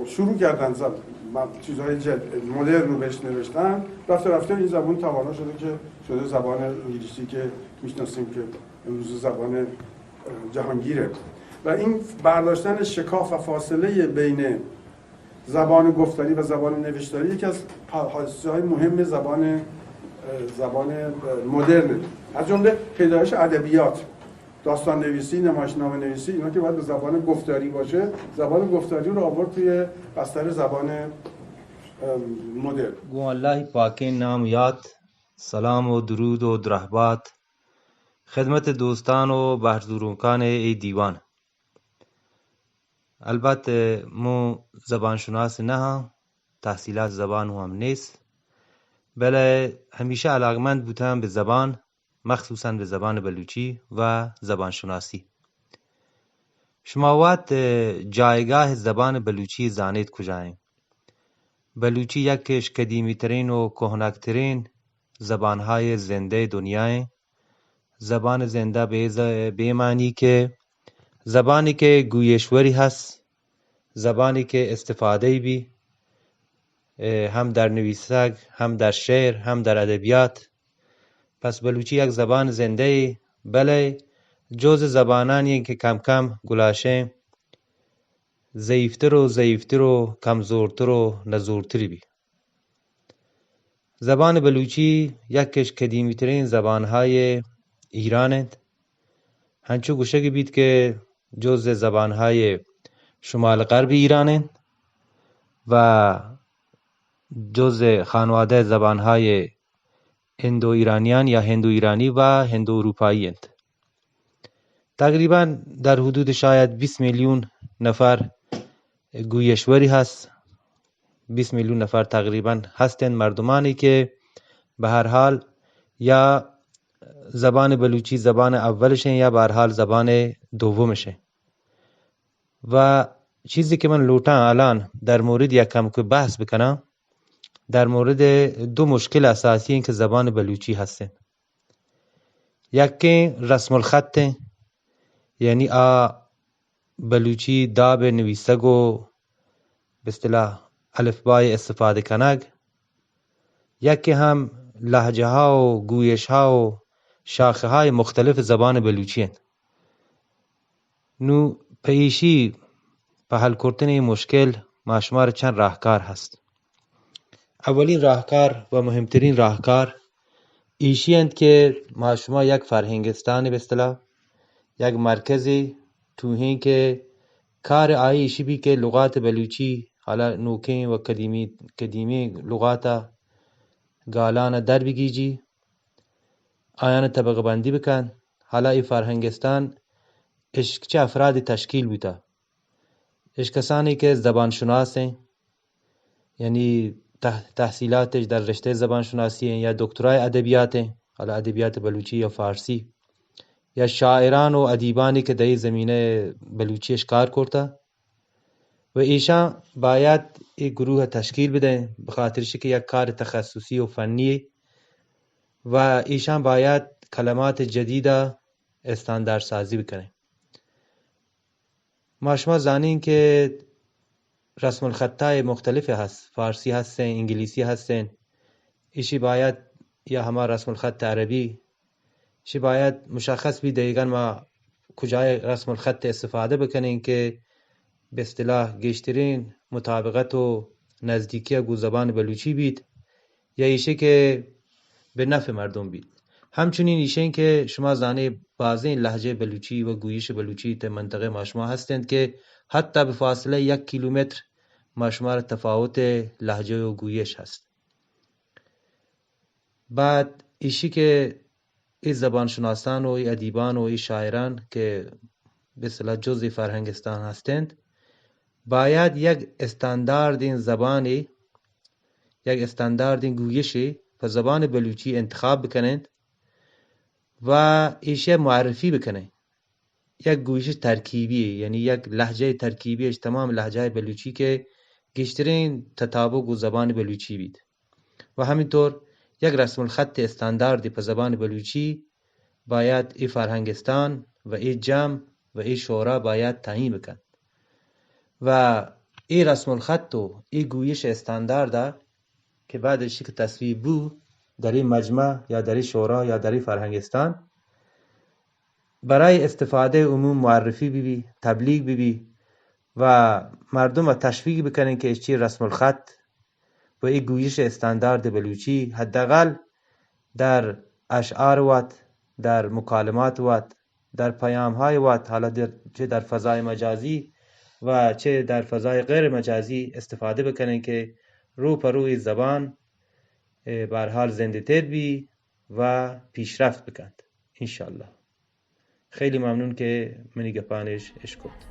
S1: شروع کردن چیزهای مدرن رو بهش نوشتن، رفته این زبان توانا شده که شده زبان انگلیسی که میشناسیم که امروز زبان جهانگیره. و این برداشتن شکاف و فاصله بین زبان گفتاری و زبان نوشتاری یکی از حادثه‌های مهم زبان مدرن، از جمله پیدایش ادبیات، داستان نویسی، نمایشنامه نویسی، اینا که باید به زبان گفتاری باشه، زبان گفتاری رو آورد توی بستر زبان مدرن.
S2: گو الله پاک نام یاد، سلام و درود و درحبات خدمت دوستان و بحرزورونکان ای دیوان. البته مو زبان شناس نه ها، تحصیلات زبان هم نیست، بله همیشه علاقمند بودم به زبان، مخصوصا به زبان بلوچی و زبان شناسی. شما وقت جایگاه زبان بلوچی زانید کجاییم؟ بلوچی یکیش قدیمی ترین و کهنک ترین زبانهای زنده دنیای. زبان زنده به معنی که زبانی که گویشوری هست، زبانی که استفاده بی هم در نویسک، هم در شعر، هم در ادبیات. پس بلوچی یک زبان زنده، بله جز زبانانی که کم کم گلاشه ضعیفتر و کمزورتر و نزورتری بی. زبان بلوچی یکیش قدیمی ترین زبانهای ایرانند. هنچو گوشگی بید که جز زبانهای شمال غرب ایرانند و جز خانواده زبانهای هندو ایرانیان یا هندو ایرانی و هندو اروپایی هند. تقریبا در حدود شاید 20 میلیون نفر گویشوری هست. 20 میلیون نفر تقریبا هستند مردمانی که به هر حال یا زبان بلوچی زبان اولشن یا به هر حال زبان دومشه. و چیزی که من لوٹا الان در مورد یکم که بحث بکنم در مورد دو مشکل اساسی این که زبان بلوچی هستن. یکی رسم الخط، یعنی بلوچی دا به نویسگ و به اصطلاح الفبای استفاده کنگ. یکی هم لهجه ها و گویش ها و شاخه های مختلف زبان بلوچی هست. نو پیشی به حل کردن این مشکل ماشمار چند راهکار هست. اولین راهکار و مهمترین راهکار ایشی هست که ما شما یک فرهنگستان به اصطلاح یک مرکزی توهین که کار ایشی بی که لغات بلوچی حالا نوکین و قدیمی لغات گالان در بگیجی آیان طبقه بندی بکن. حالا ای فرهنگستان چه افراد تشکیل بوده؟ کسانی که زبان شناس ہیں، یعنی تحصیلاتش در رشته زبان شناسی ہیں یا دکترای ادبیات ہیں، حالا ادبیات بلوچی یا فارسی، یا شاعران و ادیبانی که در زمینه بلوچیش کار کرده و ایشان باید یک گروه تشکیل بده به خاطرش که یک کار تخصصی و فنی و ایشان باید کلمات جدیده استاندارد سازی بکنه. ما شما زانین که رسم الخطای مختلف هست، فارسی هستن، انگلیسی هستن. ایشی باید یا همه رسم الخط عربی، ایشی باید مشخص بی دقیقا ما کجای رسم الخط استفاده بکنین که به اصطلاح گشترین مطابقت و نزدیکی گو زبان بلوچی بید، یا ایشه که به نفع مردم بید. همچنین ایشین که شما زانه بعضی لهجه بلوچی و گویش بلوچی در منطقه ما شما هستند که حتی به فاصله 1 کیلومتر ما شما را تفاوت لهجه و گویش هست. بعد ایشی که این زبان شناسان و این ادیبان و این شاعران که به اصطلاح جزء فرهنگستان هستند باید یک استاندارد این زبانی، یک استاندارد این گویشی به زبان بلوچی انتخاب بکنند و ایشه معرفی بکنند. یک گویش ترکیبی، یعنی یک لهجه ترکیبیش تمام لهجه بلوچی که گشترین تطابق و زبان بلوچی بید، و همینطور یک رسم الخط استانداردی به زبان بلوچی باید ای فرهنگستان و ای جمع و ای شورا باید تعیین بکن و ای رسم الخط و ای گویش استاندارد که بعدش که تصویب بود در این مجمع یا در این شورا یا در این فرهنگستان برای استفاده عموم معرفی بی تبلیغ بی و مردم را تشویق بکنن که چی رسم الخط و این گویش استاندارد بلوچی حداقل در اشعار وات، در مکالمات وات، در پیام های وات، حالا چه در فضای مجازی و چه در فضای غیر مجازی استفاده بکنن که رو پر روی زبان به هر حال زنده تر بی و پیشرفت بکند انشالله. خیلی ممنون که منی گپانش اشکرد.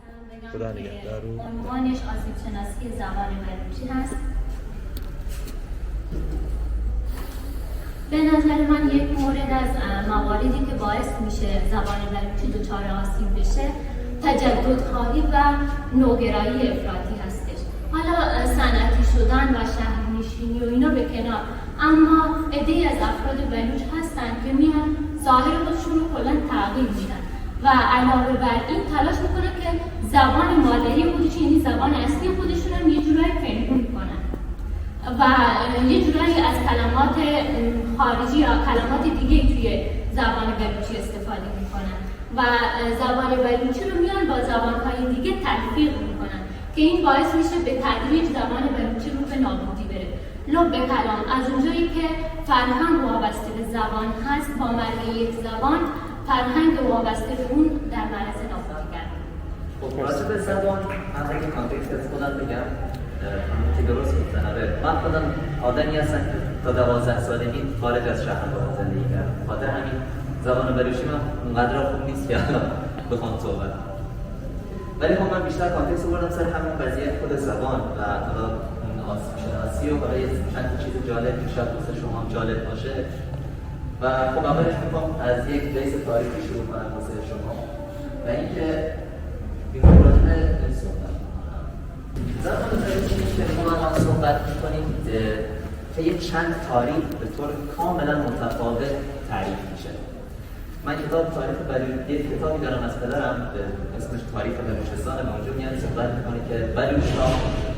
S2: خدا نگهدار.
S3: عنوانش آسیب شناسی زبان بلوچی هست. به نظر من یک مورد از مواردی که باعث میشه زبان بلوچی دچار آسیب بشه تجدد خواهی و نوگرایی افراطی هستش. حالا صنعتی شدن و شهرنشینی و اینا به کنار، اما عده‌ای از افراد بلوچ هستن که میان ظاهر خودشون رو کلا تغییر میدن و علاوه بر این تلاش میکنن که زبان مادری خودشون، یعنی زبان اصلی خودشون رو یه جورایی پنهون کنن و یه جورایی از کلمات خارجی یا کلمات دیگه توی زبان بلوچی استفاده میکنن و زبان بلوچی رو میان با زبانهای دیگه تلفیق میکنن که این باعث میشه به تدریج زبان بلوچی رو به نابودی بره. لب به کلام، از اونجایی که فرهنگ وابسته به زبان هست، با مرگ یک زبان فرهنگ وابسته به اون در معرض نابودی گردید.
S4: خب راجع به زبان من اگه کانتکست از خودم بگم که درست گفتن، من خودم آدمی هستم که تا 12 سالگی خارج از شهر باید زندگی کردم. خاطر همین زبان بلوچی من اونقدر خوب نیست که الان بخوام صحبت کنم. ولی خب من بیشتر کانتکست بردم سر همین قضیه خود زبان و حالا آسیب شناسی و برای چند چیز جالب که شاید واسه شما هم جالب باشه. و خب اولش میخوام از یک بیس تاریخی شروع کنم واسه شما و اینکه بیمون راجع به این صحبت کنم. زبان بلوچی که ما الان صحبت میکنیم که یک چند تاریخ به طور کاملا متفاوت تعریف میشه. من کتاب تاریخ بلوچی، یک کتابی دارم از پدرم به اسمش تاریخ بلوچستان، اونجا میاد صحبت میکنه که بلوچ‌ها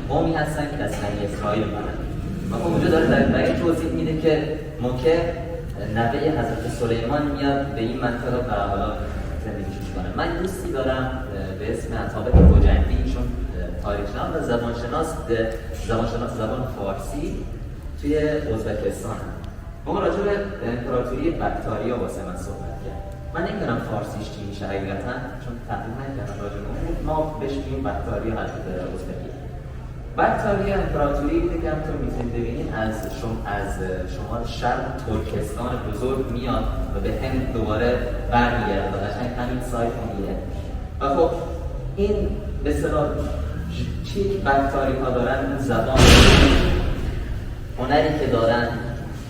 S4: قومی هستن که از بنی اسرائیل اومدن و خب اونجا داره در این توضیح میده که موقع نوه حضرت سلیمان میاد به این منطقه و حالا زندگیش کنه. من دوستی دارم به اسم عطابک خوجندی، ایشون تاریخ‌شناس و زبانشناس زبان فارسی توی ازبکستان. ما راجع به امپراتوری بکتریا واسه من صحبت کرد. من نمیدونم فارسیش چی میشه حقیقتا، چون تحقیق نکردم راجع به اون. ما بهش میگیم بکتریا حضرت ازبکی. بکتریا امپراتوری بوده که همونطور میتونید ببینید از شمال شرق ترکستان بزرگ میاد و به هند دوباره برمیگرده و قشنگ همین سایت میگیره. و خب این به اصطلاح چی بکتری‌ها دارن، اون زبان هنری که دارن،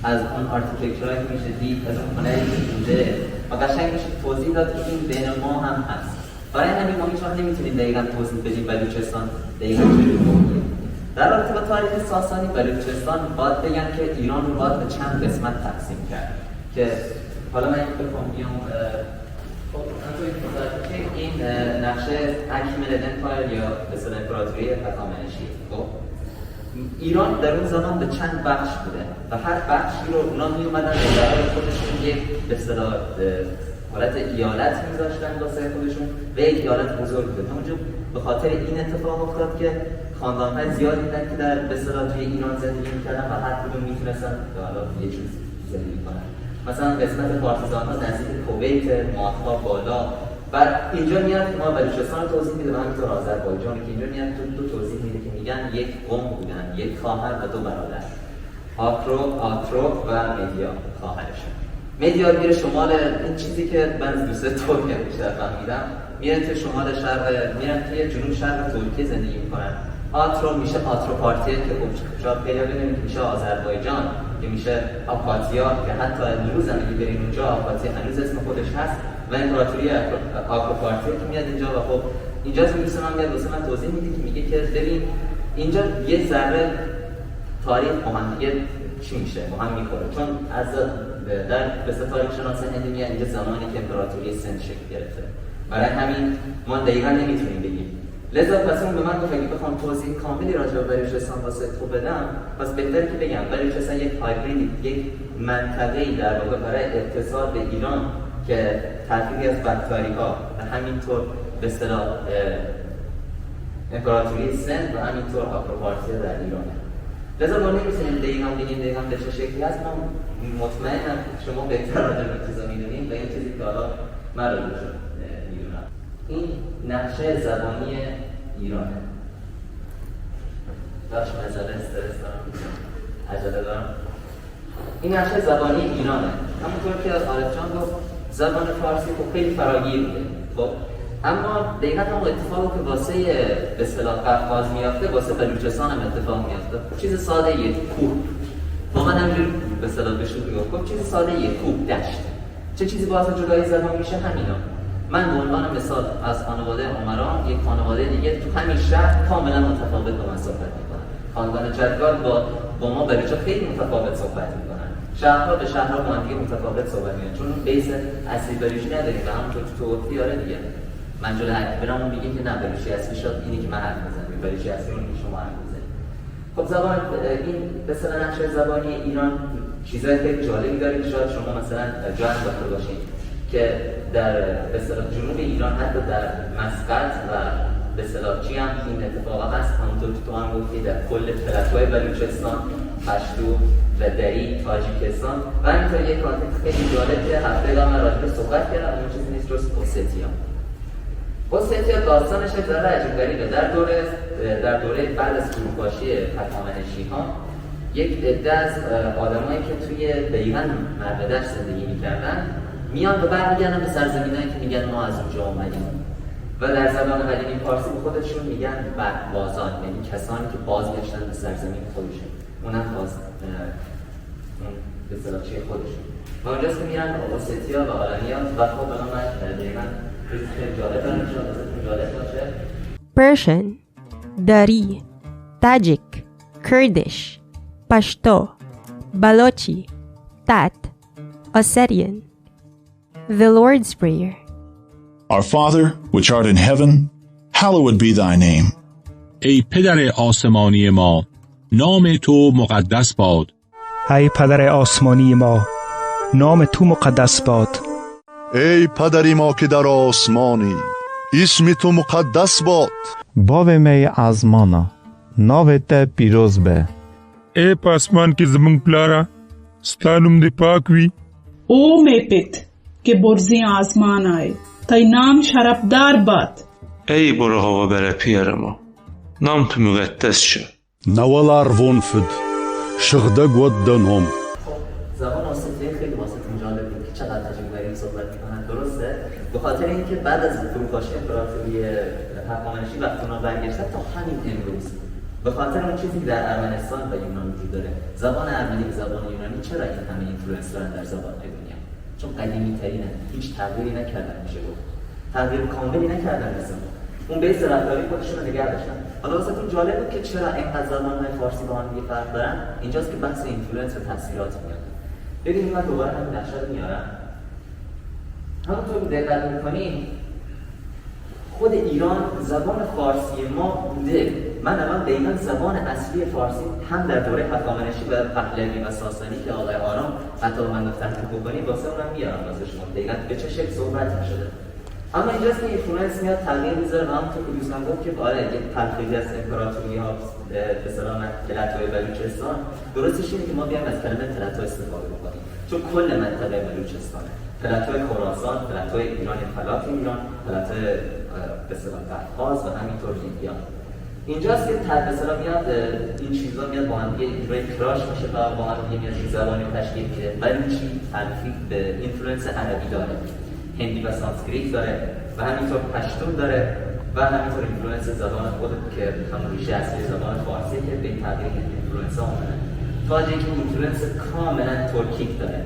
S4: از اون آرکیتکچرایی که میشه دید، از اون هنری که بوده و قشنگ میشه توضیح داد که این بین ما هم هست. برای همین ما هیچ وقت نمیتونیم دقیقاً توضیح بدیم بلوچستان دقیقاً چجوری بوده. در رابطه با تاریخ ساسانی بلوچستان باید بگم که ایران رو باید به چند قسمت تقسیم کرد که حالا من بخوام بیام که این نقشه اکمل امپایر یا به اصطلاح امپراتوری هخامنشی. خب ایران در اون زمان به چند بخش بوده و هر بخشی رو اونا می اومدن برای خودشون یک به اصطلاح حالت ایالت میذاشتن واسه خودشون و یک ایالت بزرگ بود. همونجا به خاطر این اتفاق افتاد که خاندان‌های زیادی بودن که در به اصطلاح توی ایران زندگی می‌کردن و هر کدوم میتونستن حالا یه چیز زندگی کنن. مثلا قسمت پارتیزان‌ها نزدیک کویت، ماه‌ها بالا و اینجا میاد ما بلوچستان رو توضیح میده و همینطور آذربایجان که اینجا میاد دو توضیح میده که میگن یک قوم بودن، یک خواهر و دو برادر. آتروک و مدیا خواهرشون. مدیا میره شمال، این چیزی که من از دوست ترکیه بیشتر فهمیدم، میرن توی شمال شرق، میرن توی جنوب شرق ترکیه زندگی میکنن. آترو میشه آتروپارتیه که خب شاید پیدا ببینید میشه آذربایجان که میشه آکاتیا که حتی امروز هم اگه بریم اونجا آکاتیا هنوز اسم خودش هست و امپراتوری آکروپارتیه که میاد اینجا و خب اینجا دوست من میاد واسه من توضیح میده که میگه که ببین اینجا یه ذره تاریخ با هم دیگه چی میشه با هم میخوره، چون از در بسیار تاریخ شناس هندی میاد اینجا زمانی که امپراتوری سند شکل گرفته، برای همین ما دقیقا نمیتونیم بگیم. لذا پس اون به من گفت اگه بخوام توضیح کاملی راجع به بلوچستان واسه تو بدم پس بهتره که بگم بلوچستان یک هایبرید، یک منطقه‌ای در واقع برای اتصال به ایران که ترکیبی از بکتری‌ها و همینطور به اصطلاح امپراتوری سند و همینطور آکروپارتیه در ایرانه. لذا ما نمی‌تونیم دقیقاً به چه شکلی هست. من مطمئنم شما بهتر راجع به چیزا می‌دونید و این چیزی که حالا من راجع بهش می‌دونم. این نقشه زبانی ایرانه. داشت مزاله استرس دارم، عجله دارم. این نقشه زبانی ایرانه. همونطور که عارف جان گفت زبان فارسی خب خیلی فراگیر بوده. خب اما دقیقاً اون اتفاقی که واسه به اصطلاح قفقاز میافته واسه بلوچستان هم اتفاق میافته. چیز ساده یه کوه. واقعا همینجوری به اصطلاح بهش میگم چیز ساده یه کوه دشت. چه چیزی باعث جدایی زبان میشه؟ همینا. من به عنوان مثال از خانواده عمران یک خانواده دیگه تو همین شهر کاملا متفاوت با من صحبت میکنن. خاندان جدگار با ما بلوچا خیلی متفاوت صحبت میکنن. شهرها به شهرها با هم دیگه متفاوت صحبت میکنن چون اون بیس اصلی بلوچی نداریم و همونطور تو اختیاره دیگه. من جلوی برامون میگه که نه بلوچی اصلی شد اینی که من حرف میزنم، بلوچی اصلی اونی که شما حرف میزنید. خب زبان این مثلا نقشه زبانی ایران چیزای خیلی جالبی داره که شاید شما مثلا جا انداخته باشید که در به اصطلاح جنوب ایران حتی در مسقط و به اصطلاح چی هم این اتفاقا هست. همونطور که تو هم گفتی در کل پلاتوی بلوچستان، پشتو و دری، تاجیکستان و همینطور یک کانتکست خیلی جالب که هفته قبل من راجع به صحبت کردم اون چیزی نیست جز اوستیا. اوستیا داستانش ذره عجیب غریبه. در دوره بعد از فروپاشی هخامنشی‌ها یک عده از آدمایی که توی دقیقاً مربدش زندگی می‌کردن میان و برمیگردن به سرزمینایی که میگن ما از اونجا اومدیم و در زبان قدیمی فارسی به خودشون میگن بربازان، یعنی کسانی که بازگشتن به سرزمین خودشون، اونم باز اون به اصطلاح چیه خودشون و اونجاست که میرن اوستیا و آلانیات و خب الان من دقیقاً خیلی جالب دارم که شما جالب باشه.
S5: Persian, Dari, Tajik, Kurdish, Pashto, Balochi, Tat, Ossetian. The Lord's Prayer.
S6: Our Father, which art in heaven, hallowed be thy name.
S7: ای پدر آسمانی ما، نام تو مقدس باد.
S8: ای پدر آسمانی ما، نام تو مقدس باد.
S9: ای پدری ما که در آسمانی، اسم تو مقدس باد.
S10: باو می از مانا، نام ته پیروز به.
S11: ای پاسمان که زمون پلارا، ستانم دی پاک وی.
S12: او میپت که برزی آسمان آئے تای نام شرفدار باد.
S13: ای برو هوا بره پیر ما، نام تو مقدس شد.
S9: نوالار ونفد شغده گود دنم.
S4: زبان اوستیایی خیلی واسهتون جالب بود که چقدر عجیب غریب صحبت میکنن. درسته؟ به خاطر اینکه بعد از فروپاشی امپراتوری هخامنشی وقتی اونا برگشتن تا همین امروز به خاطر اون چیزی که در ارمنستان و یونان وجود داره، زبان ارمنی و زبان یونانی چرا این همه اینفلوئنس دارن در زبان‌های دنیا؟ چون قدیمی ترینن، هیچ تغییری نکردن، میشه گفت تغییر کاملی نکردن مثلا اون بیس رفتاری خودشون رو نگه داشتن. حالا واسهتون جالب بود که چرا اینقدر زبان‌های فارسی با هم دیگه فرق دارن. اینجاست که بحث اینفلوئنس و تاثیرات میاد. ببینید من دوباره همین نقشه رو میارم. همونطور که دقت می‌کنید خود ایران زبان فارسی ما بوده من الان دقیقا زبان اصلی فارسی هم در دوره هخامنشی و پهلوی و ساسانی که آقای آرام حتی من گفتم که بکنی واسه اونم میارم واسه شما دقیقا به چه شکل صحبت نشده. اما اینجاست که اینفلوئنس میاد تغییر میذاره و همونطور که دوستان گفت که آره یک تلفیقی از امپراتوری ها به اصطلاح پلاتوی بلوچستان، درستش اینه که ما بیایم از کلمه پلاتو استفاده بکنیم چون کل منطقه بلوچستانه، پلاتوی خراسان، پلاتوی ایران، فلات ایران، پلاتوی به اصطلاح قفقاز و همینطور لیبیا. اینجاست که به اصطلاح میاد این چیزا میاد با هم دیگه روی کراش میشه و با هم دیگه میاد زبانی تشکیل میده. ولی چی تلفیق به اینفلوئنس عربی داره، هندی و سانسکریت داره و همینطور پشتون داره و همینطور اینفلوئنس زبان خود که همون ریشه اصلی زبان فارسی که به این تغییر اینفلوئنس آمده. تاجیک اینفلوئنس کاملا ترکیک داره.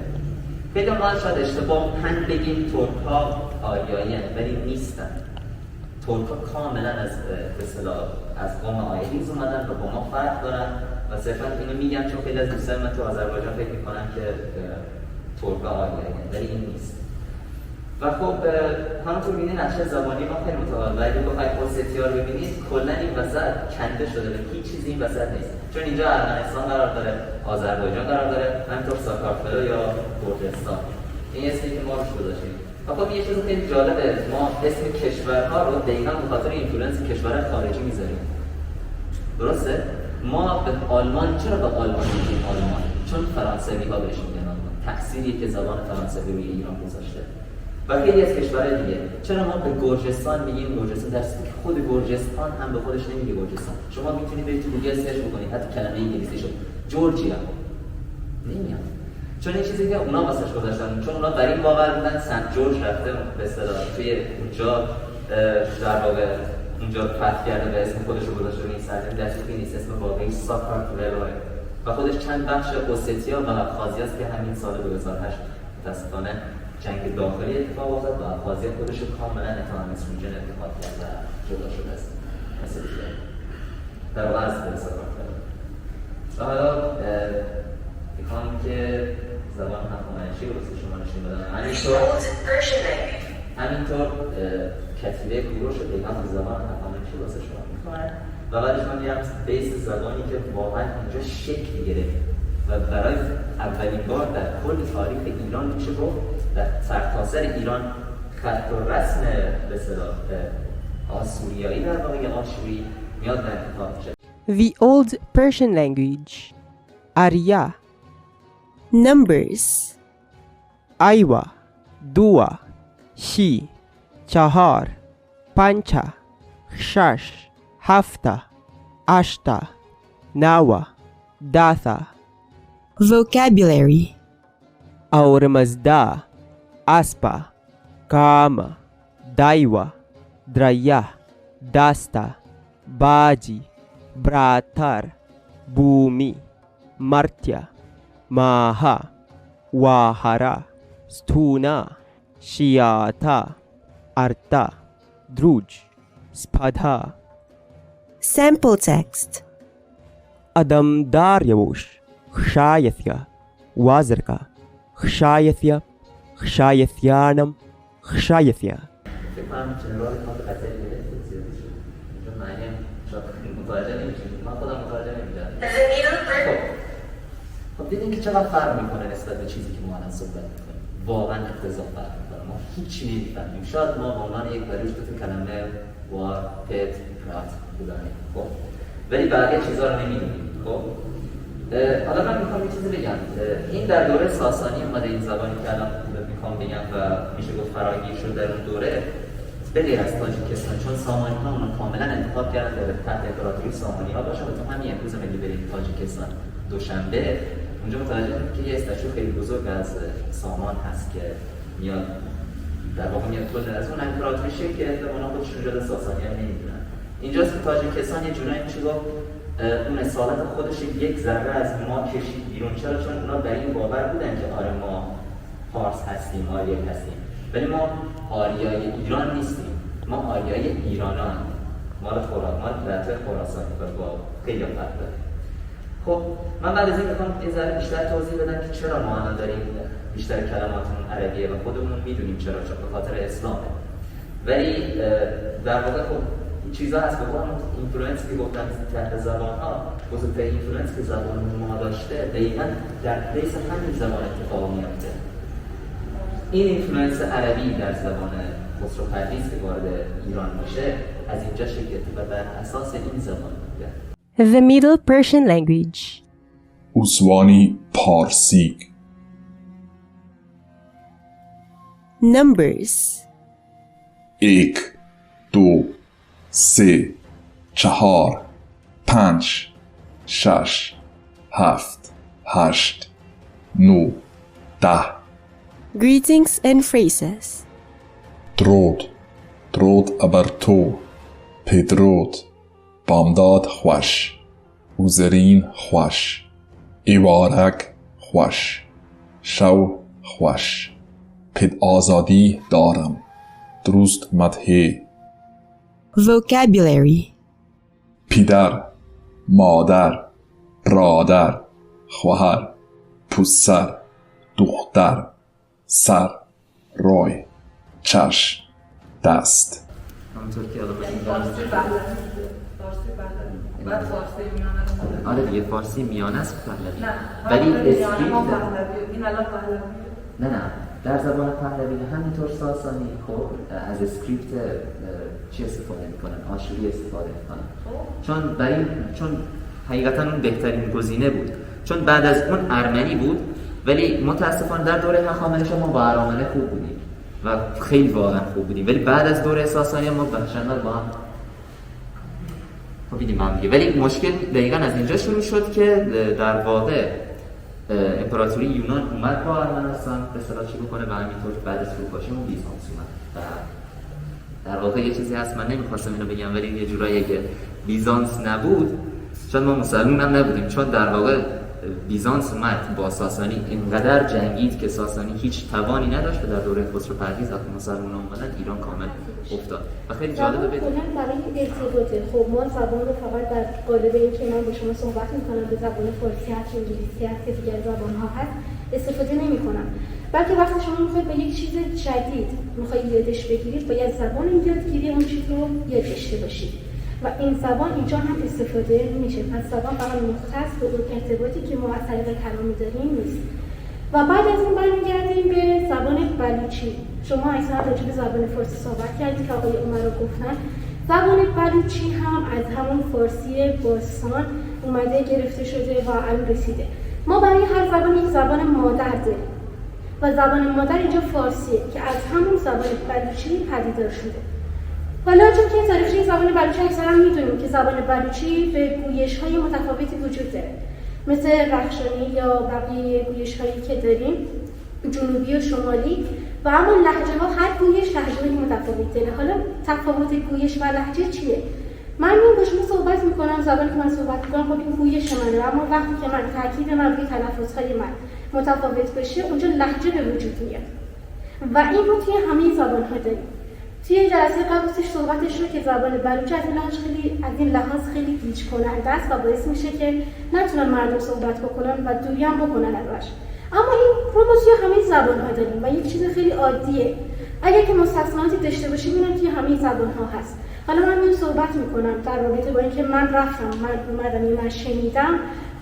S4: خیلی ما شاید اشتباه بگیم ترک‌ها آریایی هستند ولی نیستن. ترک‌ها کاملا از به اصطلاح از قوم آیریز اومدن و با ما فرق دارن و صرفا اینو میگم چون خیلی از دوستان من تو آذربایجان فکر میکنن که ترک‌ها آریایی هستند ولی این نیست. و خب همونطور می‌بینید نقشه زبانی ما خیلی متفاوته و اگه بخواید اوستیا رو ببینید کلا این وسط کنده شده و هیچ چیزی این وسط نیست چون اینجا ارمنستان قرار داره، آذربایجان قرار داره، همینطور ساکارپلو یا گرجستان. این اسمی که ما روش گذاشتیم. و خب یه چیز خیلی جالبه، ما اسم کشورها رو دقیقاً به خاطر اینفلوئنس کشورهای خارجی میذاریم. درسته؟ ما به آلمان چرا به آلمان میگیم آلمان؟ چون فرانسوی‌ها بهش میگن آلمان. تأثیری که زبان فرانسوی روی ایران گذاشته. و خیلی از کشورهای دیگه چرا ما به گرجستان میگیم گرجستان در صورتی که خود گرجستان هم به خودش نمیگه گرجستان. شما میتونید برید تو گوگل سرچ بکنید حتی کلمه انگلیسیشو جورجیا نمیاد چون این چیزی که اونا واسش گذاشتن چون اونا بر این باور بودن سنت جورج رفته به اصطلاح توی اونجا در واقع اونجا فتح کرده و اسم خودش رو گذاشته این سرزمین در صورتی نیست اسم واقعی ساکارپلو و خودش چند بخش اوستیا و ابخازی است که همین سال 2008 متاسفانه جنگ داخلی اتفاق افتاد و ابخازی خودش رو کاملا اتحادیه سوجن انتخاب کرد و جدا شده است مثل که در واقع از ساکارپلو. و حالا میخوام که زبان هخامنشی رو واسه شما نشون بدم. همینطور کتیبه کوروش رو دقیقا زبان هخامنشی واسه شما میکنن و بعدش من میرم بیس زبانی که واقعا اینجا شکل گرفت و برای اولین بار در کل تاریخ ایران میشه گفت در سرتاسر ایران خط و رسم به اصطلاح آسوریایی در واقع آشوری میاد در انتخاب میشه.
S5: The Old Persian language. Arya. Numbers. Aywa. Dua. Shi. Chahar. Pancha. Shash. Hafta. Ashta. Nawa. Datha. Vocabulary. Auramazda. Aspa. Kama. Daiwa. Draya. Dasta. Baji. Bratar. Bhumi. Martya. Maha. Wahara. Stuna. Shiata. Arta. Druj. Spadha. Sample text. Adam Daryavush. Khshayatya. Wazirka. Khshayatya. Khshayatyanam. Khshayatya.
S4: خب دیدین که چقدر فرق میکنه نسبت به چیزی که ما الان صحبت میکنیم. واقعا اقتضا فرق میکنه. ما هیچی نمیفهمیم. شاید ما به عنوان یک بلوچ تو کلمه وار، پت، رات بودنیم. خب ولی بقیه چیزا رو نمیدونیم. خب حالا من میخوام یه چیزی بگم. این در دوره ساسانی اومده این زبانی که الان میخوام بگم و میشه گفت فراگیر شد در اون دوره به غیر از تاجیکستان چون سامانی ها اونو کاملا انتخاب کردن در تحت امپراتوری سامانی ها باشن و تو همین امروز هم اگه برید تاجیکستان دوشنبه اونجا متوجه میشید که یه استاشو خیلی بزرگ از سامان هست که میاد در واقع میاد خود از اون امپراتوری شکل گرفته اونا خودشون جدا ساسانی ها نمیدونن. اینجاست که تاجیکستان یه جورایی میشه گفت اون اصالت خودش یک ذره از ما کشید بیرون. چرا؟ چون اونا در این باور بودن که آره ما فارس هستیم، آریایی هستیم ولی ما آریای ایران نیستیم، ما آریای ایرانان، مال خراسان با خیلی فرق داره. خب من بعد از این میخوام یه ذره بیشتر توضیح بدم که چرا ما الان داریم بیشتر کلماتمون عربیه و خودمون میدونیم چرا، چون به خاطر اسلامه. ولی در واقع خب چیزا هست که اون اینفلوئنس که گفتن تحت زبان‌ها بزرگترین اینفلوئنس که زبان ما داشته دقیقاً در لیس همین زبان اتفاق میفته. این اینفلوئنس عربی در زبان خسرو پرویز که وارد ایران میشه از اینجا شکل گرفته و بر اساس این زبان بوده.
S5: The Middle Persian language.
S6: اوسوانی پارسیک.
S5: Numbers.
S6: 1 2 3 4 5 6 7 8 9 10.
S5: Greetings and phrases.
S6: درود ابر تو، پدرود، بامداد خوش، اوزرین خوش، ایوارک خوش، شو خوش، پد آزادی دارم، درست مدهی.
S5: Vocabulary.
S6: پدر، مادر، برادر، خواهر، پسر، دختر، سر، رای، چشم، دست.
S4: همونطور که آره دیگه فارسی میانه است پهلوی. ولی اسکریپت نه در زبان پهلوی همینطور ساسانی خب از اسکریپت چی استفاده میکنن؟ آشوری استفاده میکنن. چون حقیقتا اون بهترین گزینه بود. چون بعد از اون ارمنی بود، ولی متاسفانه در دوره هخامنشی ما با ارامنه خوب بودیم و خیلی واقعا خوب بودیم، ولی بعد از دوره ساسانی ما بخشندار با هم خوبیدیم هم دیگه. ولی مشکل دقیقا از اینجا شروع شد که در واقع امپراتوری یونان اومد با ارمنستان به اصطلاح چی بکنه و همینطور بعد از فروپاشی اون بیزانس اومد. و در واقع یه چیزی هست من نمیخواستم اینو بگم، ولی یه جورایی که بیزانس نبود چون ما مسلمون هم نبودیم، چون در واقع بیزانس اومد با ساسانی اینقدر جنگید که ساسانی هیچ توانی نداشت و در دوره خسرو پرویز وقتی مسلمان اومدن ایران کامل افتاد و خیلی جالبه بدونید
S14: برای ارتباطه. خب ما زبان رو فقط در قالب اینکه من با شما صحبت میکنم به زبان فارسی هست، انگلیسی هست که دیگر زبان‌ها هست استفاده نمی‌کنم، بلکه وقتی شما میخواید به یک چیز جدید میخواید یادش بگیرید باید زبان یادگیری اون چیز رو یاد داشته باشید و این زبان اینجا هم استفاده میشه. پس زبان فقط مختص به اون ارتباطی که ما از طریق کلامی داریم نیست. و بعد از این برمیگردیم به زبان بلوچی. شما اصلا راجع به زبان فارسی صحبت کردید که آقای عمر رو گفتن. زبان بلوچی هم از همون فارسی باستان اومده گرفته شده و الان رسیده. ما برای هر زبان یک زبان مادر داریم و زبان مادر اینجا فارسیه که از همون زبان بلوچی پدیدار شده. حالا چون که تاریخچه زبان بلوچی اکثرا میدونیم که زبان بلوچی به گویش‌های متفاوتی وجود داره، مثل رخشانی یا بقیه گویش‌هایی که داریم جنوبی و شمالی، و اما لهجه‌ها هر گویش لهجه‌ای متفاوت داره. حالا تفاوت گویش و لهجه چیه؟ من با شما صحبت میکنم، زبانی که من صحبت میکنم خب این گویش منه، اما وقتی که من تاکید من روی تلفظهای من متفاوت بشه اونجا لهجه به وجود میاد و این رو توی همه زبان‌ها داریم. توی جلسه قبلش صحبتش رو که زبان بلوچی از این لحاظ خیلی گیج کننده است و باعث میشه که نتونن مردم صحبت بکنن و دوری هم بکنن ازش. اما این رو ما توی همه زبان‌ها داریم و یک چیز خیلی عادیه. اگر که مستثناتی داشته باشیم می‌بینیم توی همه زبان‌ها هست. حالا من صحبت می‌کنم در رابطه با اینکه من رفتم، من اومدم، من شنیدم.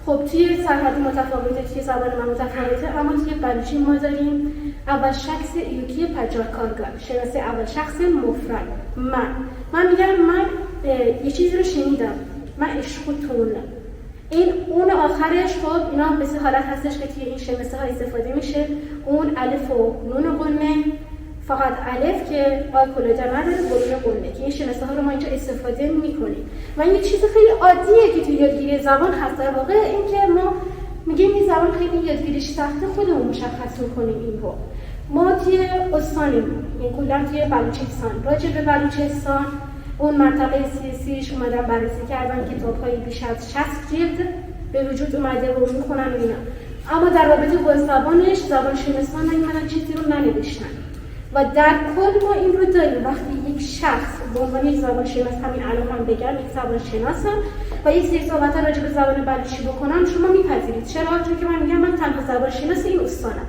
S14: خب توی سرحد متفاوته، توی زبان من متفاوته، اما توی بلوچی ما داریم اول شخص ایوکی پجارکارگان، شناسه اول شخص مفرد. من میگم من یه چیزی رو شنیدم، من عشقتون. این اون آخرش خب اینا به سه حالت هستش که توی این شناسه ها استفاده میشه. اون الف و نون قلمه، فقط الف که آلکولوژا نداره، قلمه قلمه که این شناسه ها رو ما اینجا استفاده میکنیم و این چیز خیلی عادیه که توی یادگیری زبان هست. در واقع این که ما میگیم این زبان خیلی یادگیریش سخته، خودمون مشخص میکنیم این رو. ما توی استانیم، این کلا توی بلوچستان، راجع به بلوچستان اون منطقه سیاسیش اومدن بررسی کردن، کتاب‌های بیش از 60 جلد به وجود اومده و میخونن اینا، اما در رابطه با زبانش زبان شناسان نیومدن چیزی رو ننوشتن و در کل ما این رو داریم. وقتی یک شخص به عنوان یک زبان شناس، همین الان من بگم یک زبان شناسم و یک سری صحبت‌ها راجع به زبان بلوچی بکنم، شما میپذیرید. چرا؟ چون که من میگم من تنها زبان شناس این استانم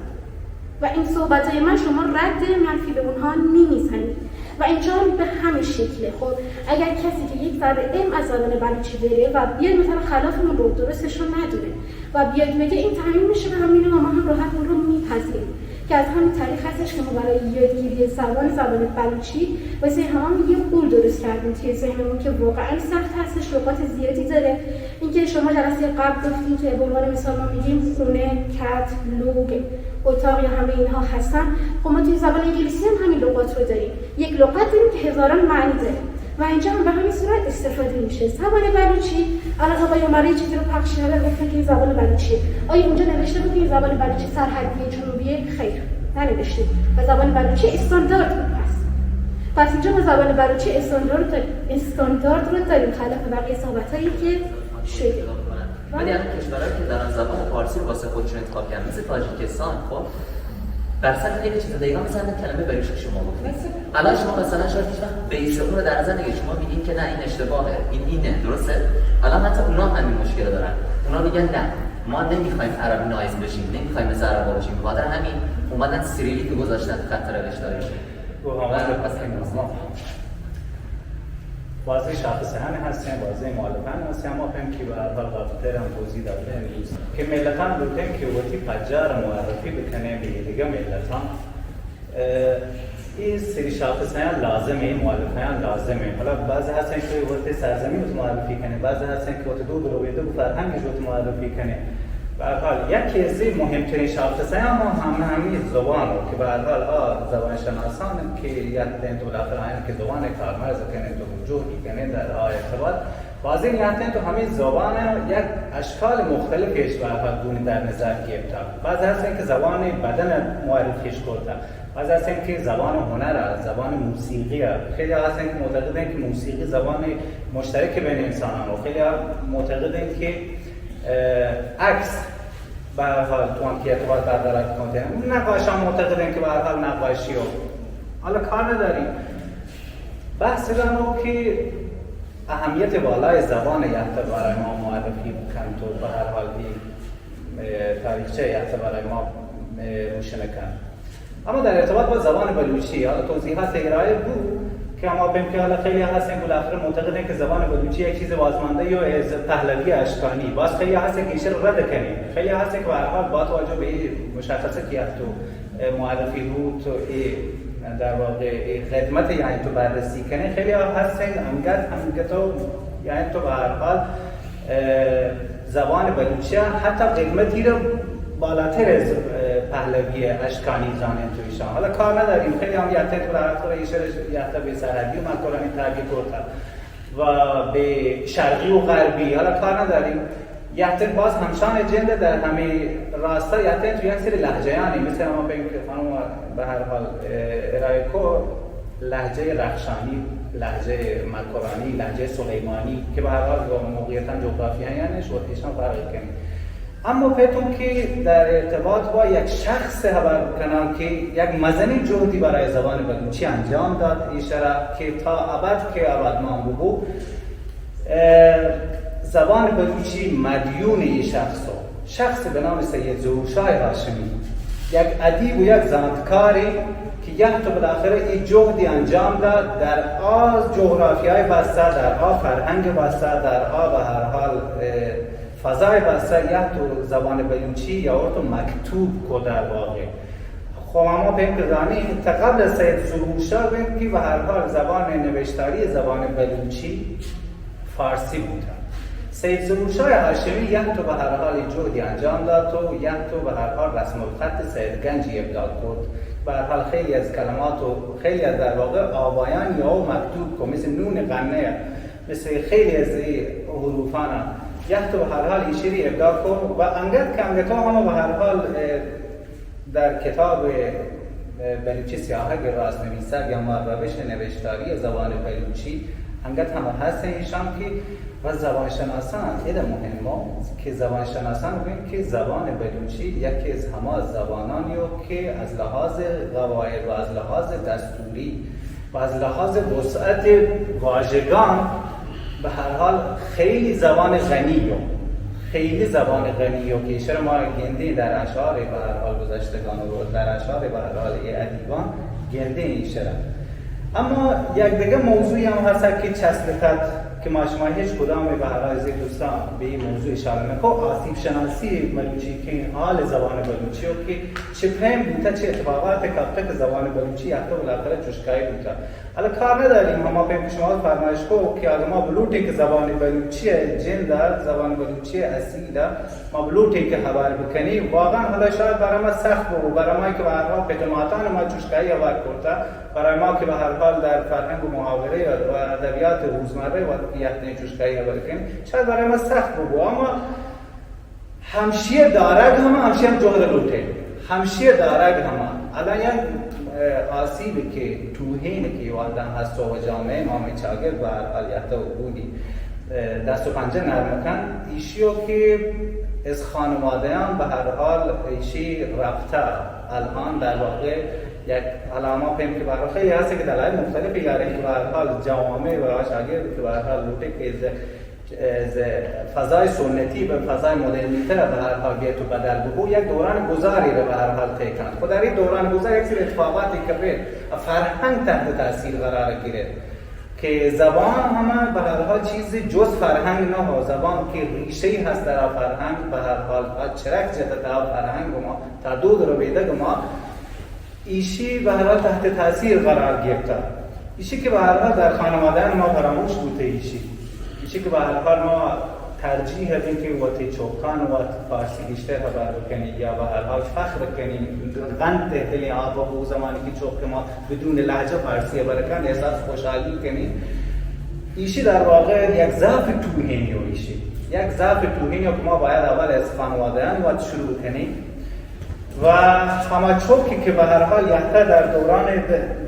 S14: و این صحبت‌های من شما رد منفی به اونها نمیزنید. و اینجا هم به همین شکله. خب اگر کسی که یک ذره علم از زبان بلوچی داره و بیاد مثلا خلافمون رو درستش رو ندونه و بیاد بگه این تعیین میشه به همین و ما هم راحت اون رو میپذیریم که از همین طریق هستش که ما برای یادگیری زبان بلوچی واسه همون یه قول درست کردیم توی ذهنمون که واقعا سخت هستش، لغات زیادی داره. اینکه شما جلسه قبل گفتین که به عنوان مثال ما میگیم خونه، کت، لوگ، اتاق یا همه اینها هستن. خب ما توی زبان انگلیسی هم همین لغات رو داریم. یک لغت داریم که هزاران معنی داره و اینجا هم به همین صورت استفاده میشه. زبان بلوچی الان آقای عمری چیزی رو پخش کرده گفتن که این زبان بلوچیه. آیا اونجا نوشته بود که این زبان بلوچی سرحدی جنوبی؟ خیر، ننوشته. و زبان بلوچی استاندارد هست. پس اینجا ما زبان بلوچی استاندارد رو داریم خلاف بقیه صحبتایی که شده.
S4: ولی الان کشورهایی که دارن زبان فارسی واسه خودشون انتخاب کردن مثل تاجیکستان، خب درصد خیلی چیزا دقیقاً مثلا کلمه بلوچی که شما گفتید الان شما مثلا شاید هیچ وقت بیسقون رو در نظر نگیرید، شما میگین که نه این اشتباهه، این اینه، درسته؟ الان حتی اونا همین مشکل دارن. اونا میگن نه ما نمیخوایم عربی نایز بشیم، نمیخوایم مثل عربا باشیم، بخاطر همین اومدن سیریلیک گذاشتن خط روش‌داریش.
S15: واضح شاخص همه هستیم، واضح مؤلفان هستیم، اما فهم که به هر حال قاطع‌تر هم توضیح داده امروز که ملتان بودن که وقتی پجار معرفی بکنه به دیگه ملتان این سری شاخص ها لازمه، این مؤلفان لازمه. حالا بعضی هستن که وقتی سرزمین رو معرفی کنه، بعضی هستن که وقتی دو برویده و فرهنگش رو معرفی کنه. به هر حال یکی از مهمترین شاخص ها ما همین زبان رو که به هر حال زبان شناسان که یادن تو بالاخره این که زبان کارمرز کنه تو وجودی کنه در ارتباط واضح یادن تو همین زبان یک اشکال مختلفش به هر حال گونه در نظر گرفته. بعضی هستن که زبان بدن معرفیش کرده، بعضی هستن که زبان هنر، زبان موسیقی. خیلی هستن که معتقدن که موسیقی زبان مشترک بین انسانان و خیلی معتقدن که عکس به هر حال تو هم که ارتباط برقرار کنه. نقاش هم معتقدن که به هر حال نقاشی و حالا کار نداریم. بحث دارم که اهمیت بالای زبان یحته برای ما معرفی بکن تو به هر حال تاریخچه یحته برای ما روشن کن. اما در ارتباط با زبان بلوچی حالا توضیحات ارائه بود که ما بهم که حالا خیلی هستن بالاخره معتقدن که زبان بلوچی یک چیز بازمانده یا از پهلوی اشکانی، باز خیلی هستن که ایشه رو رد کنیم، خیلی هستن که به هر حال با توجه به مشخصه که تو معرفی رو تو در واقع خدمت یعنی تو بررسی کنه، خیلی هستن همگه تو یعنی تو به هر حال زبان بلوچی حتی قدمتی رو بالاتر از پهلوی اشکانی زانن تو ایشان. حالا کار نداریم، خیلی هم یحته تو رفتار ایشه یحته به سرحدی و مکرانی ترگی کرده و به شرقی و غربی حالا کار نداریم. یحته باز همشان جنده در همه راستا یحته تو یک سری لهجه‌یانی مثل ما بگیم که خانم به هر حال ارائه کو لهجه رخشانی، لهجه مکرانی، لهجه سلیمانی که به هر حال موقعیتاً جغرافیایی‌اش و ایشان فرق کنیم. اما فهمتم که در ارتباط با یک شخص خبر کنم که یک مزنی جهدی برای زبان بلوچی انجام داد ایشاره که تا ابد که ابد ما بگو زبان بلوچی مدیون این شخص به نام سید ظهورشاه هاشمی، یک ادیب و یک زندکاری که یک تو بالاخره این جهدی انجام داد در آز جغرافیای بسته، در فرهنگ بسته، در به هر حال فضای بسته یک تو زبان بلوچی یا تو مکتوب کو در واقع. خب ما بهم که دانیم تا قبل از سید ظهورشاه بهم که به هر حال زبان نوشتاری زبان بلوچی فارسی بود. سید ظهورشاه هاشمی یک تو به هر حال جهدی انجام داد و یک تو به هر حال رسم الخط سید گنجی ابداع کرد. به هر حال خیلی از کلمات و خیلی از در واقع آبایان یا مکتوب کو مثل نون قنه، مثل خیلی از حروفان یک تو به هر حال این شیری ابداع کن و انگد که انگد هم به هر حال در کتاب بلوچی سیاهک راست نویسر یا روش نوشتاری زبان بلوچی انگد هم هست ایشان که و زبان شناسان ایده مهمه که زبان شناسان بگیم که زبان بلوچی یکی از همه زبانانی که از لحاظ قواعد و از لحاظ دستوری و از لحاظ وسعت واژگان به هر حال خیلی زبان غنیه، خیلی زبان غنیه که اشاره ما گنده در اشعار به هر حال گذشتگان و در اشعار به هر حال ادیبان گنده اشاره. اما یک دیگه موضوعی هم هست که چسبتت که ما شما هیچ کدام به هرای دوستان به این موضوع اشاره نکنم آسیب شناسی بلوچی که این حال زبان بلوچی و که چه پیم بوده چه اتفاقات که زبان بلوچی حتی بالاخره چشکایی بوده. حالا کار نداریم ما پیم که شما فرمایش کو که ما بلوٹی که زبان بلوچی جنده زبان بلوچی اصیله ما بلوٹی که خبر بکنی واقعا حالا شاید برای ما سخت بود برای ما که به هر حال پدماتان ما چشکایی آور کرده برای ما که به هر حال در فرهنگ و محاوره و ادبیات روزمره و یعنی چشکایی آور کنیم شاید برای ما سخت بود اما همشیه دارگ همشیه هم جغد لوٹه همشیه دارگ الان یک آسیبی که توهینی که آدم هست و جامعه ما چاگرد و حالیت و بودی دست و پنجه نرم کن ایشیو که از خانوادهان به هر حال ایشی رفته الان در واقع یک علامه پیم که برای خیلی هسته که دلائل مختلفی داریم که به هر حال جوامع و شاگرد که به هر حال لوٹه که از فضای سنتی به فضای مدرنیته به هر حال بیت و بدل بگو یک دوران گذاری رو به هر حال طی کند. خود در این دوران گذار یک سری اتفاقاتی که به فرهنگ تحت تاثیر قرار گیره که زبان همه به هر حال چیزی جز فرهنگ نه زبان که ریشه‌ای هست در فرهنگ به هر حال چرک جهت در فرهنگ ما تا دو رو بیده ما ایشی به هر حال تحت تاثیر قرار گرفته ایشی که به هر حال در خانواده ما فراموش بوده ایشی که به هر حال ما ترجیح دیم که وقتی چوکان و فارسی بیشتر خبر بکنید یا به هر حال فخر کنیم غند دلی آب و زمانی که چوک ما بدون لهجه فارسی برکن احساس خوشحالی کنیم ایشی در واقع یک ضعف توهینی و ایشی یک ضعف توهینی که ما باید اول از خانواده‌ان وقت شروع کنیم و همه چوکی که به هر حال یحته در دوران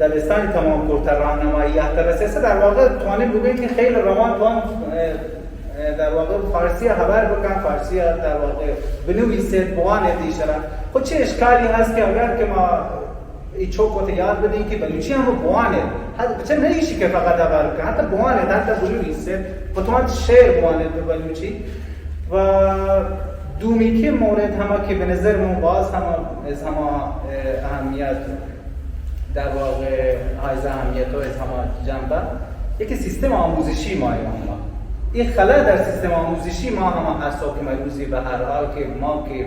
S15: دبستان تمام کرده راهنمایی یحته رسیسه در واقع توانیم بگوییم که خیلی روان توان در واقع فارسی خبر بکن فارسی در واقع بنویسید بوان دیشره خود چه اشکالی هست که اگر که ما این چوک رو یاد بدیم که بلوچی هم بوانه چه نیشی که فقط خبر بکن حتی بوانه حتی بنویسید خودتوان شعر بوانه به بلوچی و دومی که مورد همه که به نظر من باز هم از همه اهمیت در واقع از اهمیت و از همه جنبه یکی سیستم آموزشی ما این خلل در سیستم آموزشی ما همه اصلا که مروزی به هر حال که ما که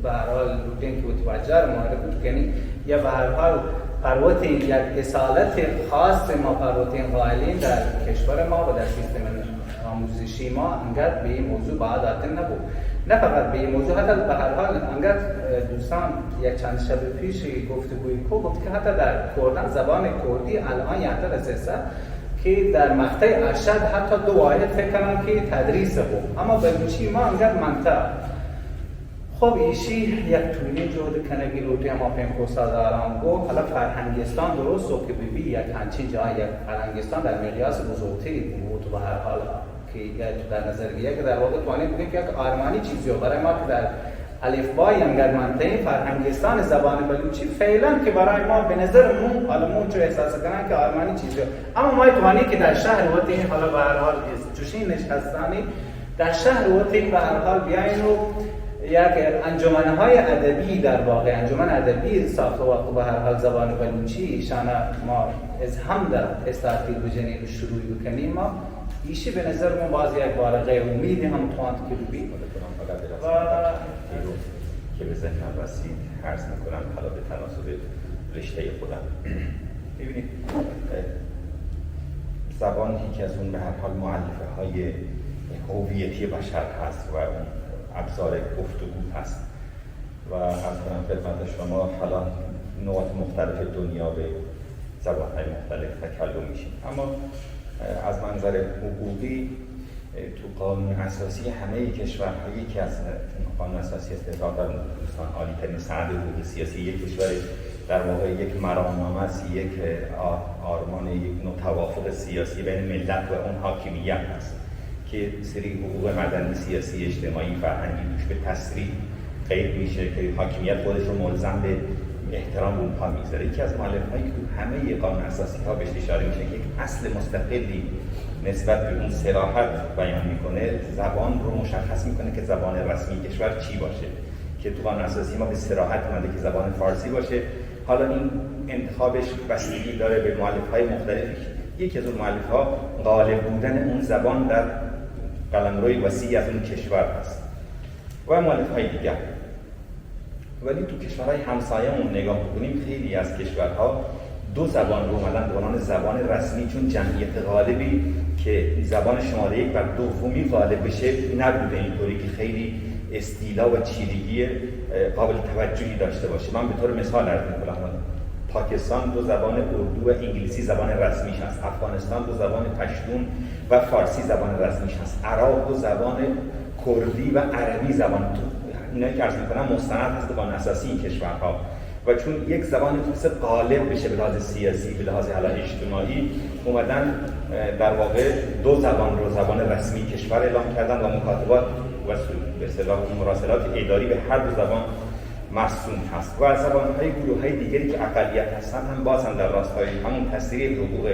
S15: به هر حال لوتین که متوجه رو معرفت کنی یا به هر حال پروت یک اصالت خاص ما پروتین قائلین در کشور ما و در سیستم آموزشی ما انقدر به این موضوع باید آتن نبود نه فقط به این موضوع حتی به هر حال انقدر دوستان یک چند شب پیش گفتگوی گفت که حتی در کردن زبان کردی الان یحته رسیسه که در مقطع ارشد حتی 2 واحد فکر کنم که تدریس بود اما بلوچی ما انقدر منطقه خب ایشی یک تولی جهد کنگی لوٹی اما پیم کوسا دارم گو حالا فرهنگستان درست و که ببی یک همچین جای یک فرهنگستان در مقیاس بزرگتری بود و به هر حال که در نظر بگیره که در واقع توانیم بگیم که یک آرمانی چیزی برای ما که در الفبای انقدر منطقی فرهنگستان زبان بلوچی فعلا که برای ما به نظر مون چو احساس کنن که آرمانی چیزی اما ما توانی که در شهر وقتی حالا به هر حال جوشین نشستانی در شهر وقتی به هر حال بیاین و یک انجمنهای ادبی در واقع انجمن ادبی ساخته و به هر حال زبان بلوچی ایشان ما از هم در استارتی بجنین شروع بکنیم ما ایشی به نظر من باز یک بارقه امیدی هم تواند که ببین
S16: و که به ذهنم رسید عرض میکنم حالا به تناسب رشته خودم ببینید زبان یکی از اون به هر حال مؤلفه های هویتی بشر هست و ابزار گفتگو هست و عرض کنم خدمت شما حالا نقاط مختلف دنیا به زبان‌های مختلف تکلم میشیم اما از منظر حقوقی تو قانون اساسی همه کشورها یکی از قانون اساسی استدلال در دوستان عالی ترین سند حقوق سیاسی یک کشور در واقع یک مرامنامه است یک آرمان یک نوع توافق سیاسی بین ملت و اون حاکمیت است که سری حقوق مدنی سیاسی اجتماعی فرهنگی توش به تصریح قید میشه که حاکمیت خودش رو ملزم به احترام به اونها میذاره. یکی از مؤلفهایی که تو همه قانون اساسی ها بهش اشاره میشه یک اصل مستقلی نسبت به اون صراحت بیان میکنه زبان رو مشخص میکنه که زبان رسمی کشور چی باشه که تو قانون اساسی ما به صراحت اومده که زبان فارسی باشه. حالا این انتخابش بستگی داره به مؤلفه‌های مختلفی. یکی از اون مؤلفه‌ها غالب بودن اون زبان در قلمروی وسیع از اون کشور هست و مؤلفه‌های دیگر. ولی تو کشورهای همسایه‌مون نگاه بکنیم، خیلی از کشورها دو زبان رو اومدن به عنوان زبان رسمی، چون جمعیت غالبی که زبان شماره یک و دومی غالب بشه نبوده، اینطوری که خیلی استیلا و چیرگی قابل توجهی داشته باشه. من به طور مثال عرض می‌کنم، پاکستان دو زبان اردو و انگلیسی زبان رسمیش هست، افغانستان دو زبان پشتون و فارسی زبان رسمیش هست، عراق دو زبان کردی و عربی زبان. اینا که عرض می‌کنم مستند هست به قانون اساسی این کشورها و چون یک زبان تونسته غالب بشه به لحاظ سیاسی، به لحاظ اجتماعی، اومدن در واقع دو زبان رو زبان رسمی کشور اعلام کردن و مکاتبات و به اصطلاح مراسلات اداری به هر دو زبان مرسوم هست. و زبان‌های گروه‌های دیگری که اقلیت هستن هم باز هم در راستای همون تسریع حقوق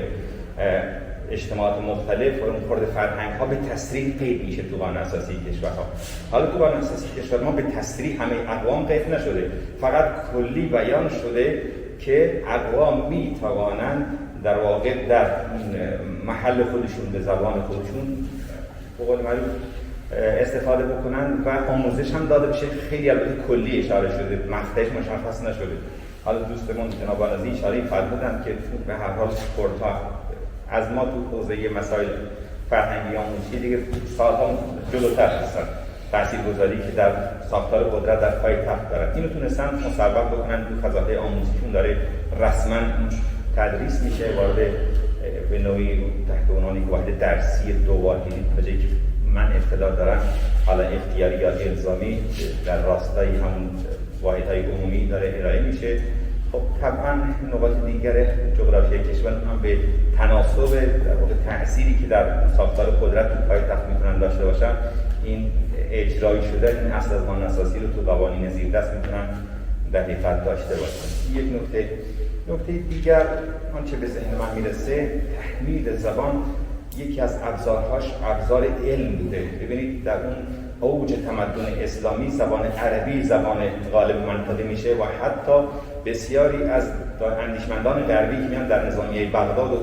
S16: اجتماعات مختلف و اون خورد فرهنگ‌ها به تسریع قید میشه تو قانون اساسی کشورها. حالا تو قانون اساسی کشور ما به تسریع همه اقوام قید نشده، فقط کلی بیان شده که اقوام میتوانند در واقع در محل خودشون به زبان خودشون به قول معروف استفاده بکنن و آموزش هم داده بشه. خیلی البته کلی اشاره شده، مقطعش مشخص نشده. حالا دوستمون جناب آنازی اشاره فرمودن که به هر حال خردها از ما تو حوزه مسائل فرهنگی آموزشی دیگه سالها جلوتر هستن. تاثیرگذاری که در ساختار قدرت در پایتخت دارن، اینو تونستن مصوب بکنن تو فضای آموزشیشون داره رسما تدریس میشه، وارد به نوعی تحت عنوان یک واحد درسی دو واحدی به جایی که من اطلاع دارم حالا اختیاری یا الزامی در راستای همون واحدهای عمومی داره ارائه میشه. خب طبعا نقاط دیگر جغرافیای کشور هم به تناسب در واقع تأثیری که در ساختار قدرت تو پایتخت میتونن داشته باشن، این اجرایی شده این اصل از قانون اساسی رو تو قوانین زیردست میتونن در حقیقت داشته باشن. یک نکته دیگر آنچه به ذهن من میرسه، تحمیل زبان یکی از ابزارهاش ابزار علم بوده. ببینید در اون اوج تمدن اسلامی زبان عربی زبان غالب منطقه میشه و حتی بسیاری از اندیشمندان غربی که میان در نظامیه بغداد و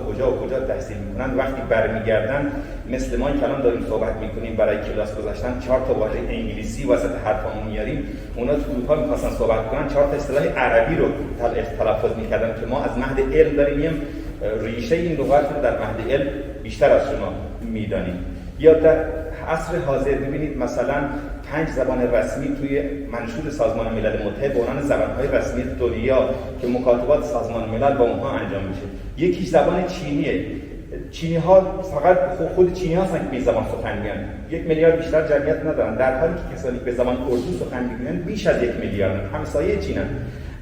S16: کجا تحصیل میکنن وقتی برمیگردن مثل ما که الان داریم صحبت میکنیم برای کلاس گذاشتن 4 تا واژه انگلیسی وسط حرفامون میاریم، اونا تو اروپا میخواستن صحبت کنن 4 تا اصطلاح عربی رو تلفظ میکردن که ما از مهد علم داریم ریشه این لغات رو در مهد علم بیشتر از شما میدانیم. یا در عصر حاضر ببینید مثلا 5 زبان رسمی توی منشور سازمان ملل متحد به عنوان زبان‌های رسمی دنیا که مکاتبات سازمان ملل با اونها انجام میشه. یکی زبان چینیه. چینی‌ها فقط خود چینی‌ها هستن که به زبان سخن میگن. 1 میلیارد بیشتر جمعیت ندارن، در حالی که کسانی به زبان اردو سخن میگن بیش از 1 میلیارد، همسایه چینن.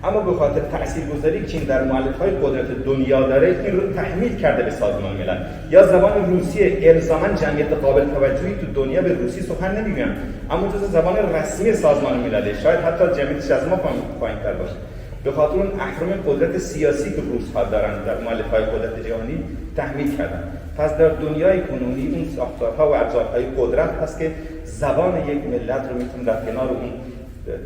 S16: اما به خاطر تاثیرگذاری چین در مؤلفه‌های قدرت دنیا داره این رو تحمیل کرده به سازمان ملل. یا زبان روسیه الزاما جمعیت قابل توجهی تو دنیا به روسی سخن نمیگن، اما جزو زبان رسمی سازمان ملل، شاید حتی جمعیتش از ما پایین‌تر باشه. به خاطر اون اهرم قدرت سیاسی که روس‌ها دارن در مؤلفه‌های قدرت جهانی تحمیل کردن. پس در دنیای کنونی اون ساختارها و ابزارهای قدرت هست که زبان یک ملت رو میتونه در کنار اون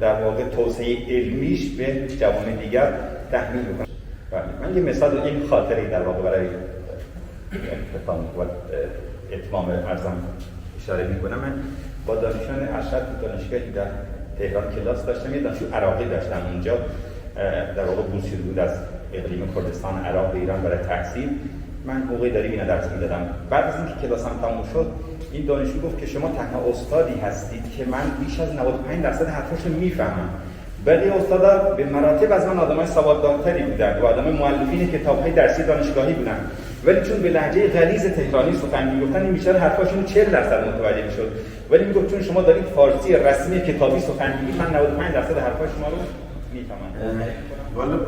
S16: در واقع توسعه علمیش به جوامع دیگر تحمیل بکنه. من یه مثال این خاطری در واقع برای اتمام عرضم اشاره میکنم. من با دانشجویان ارشد دانشگاهی در تهران کلاس داشتم، یه دانشجو عراقی داشتم اونجا در واقع بورسیه بود از اقلیم کردستان عراق به ایران برای تحصیل. من حقوق اداری اینا درس میدادم. بعد از اینکه کلاسم تموم شد این دانشجو گفت که شما تنها استادی هستید که من بیش از 95% حرفاشو میفهمم. بقیه استادا به مراتب از من آدمای سواددارتری بودن و آدمای مؤلفین کتاب‌های درسی دانشگاهی بودن، ولی چون به لهجه غلیظ تهرانی سخن میگفتن این بیشتر حرفاشون 40% متوجه میشد. ولی میگفت چون شما دارید فارسی رسمی کتابی سخن میگید من 95% حرفای شما رو میفهمم.
S17: والا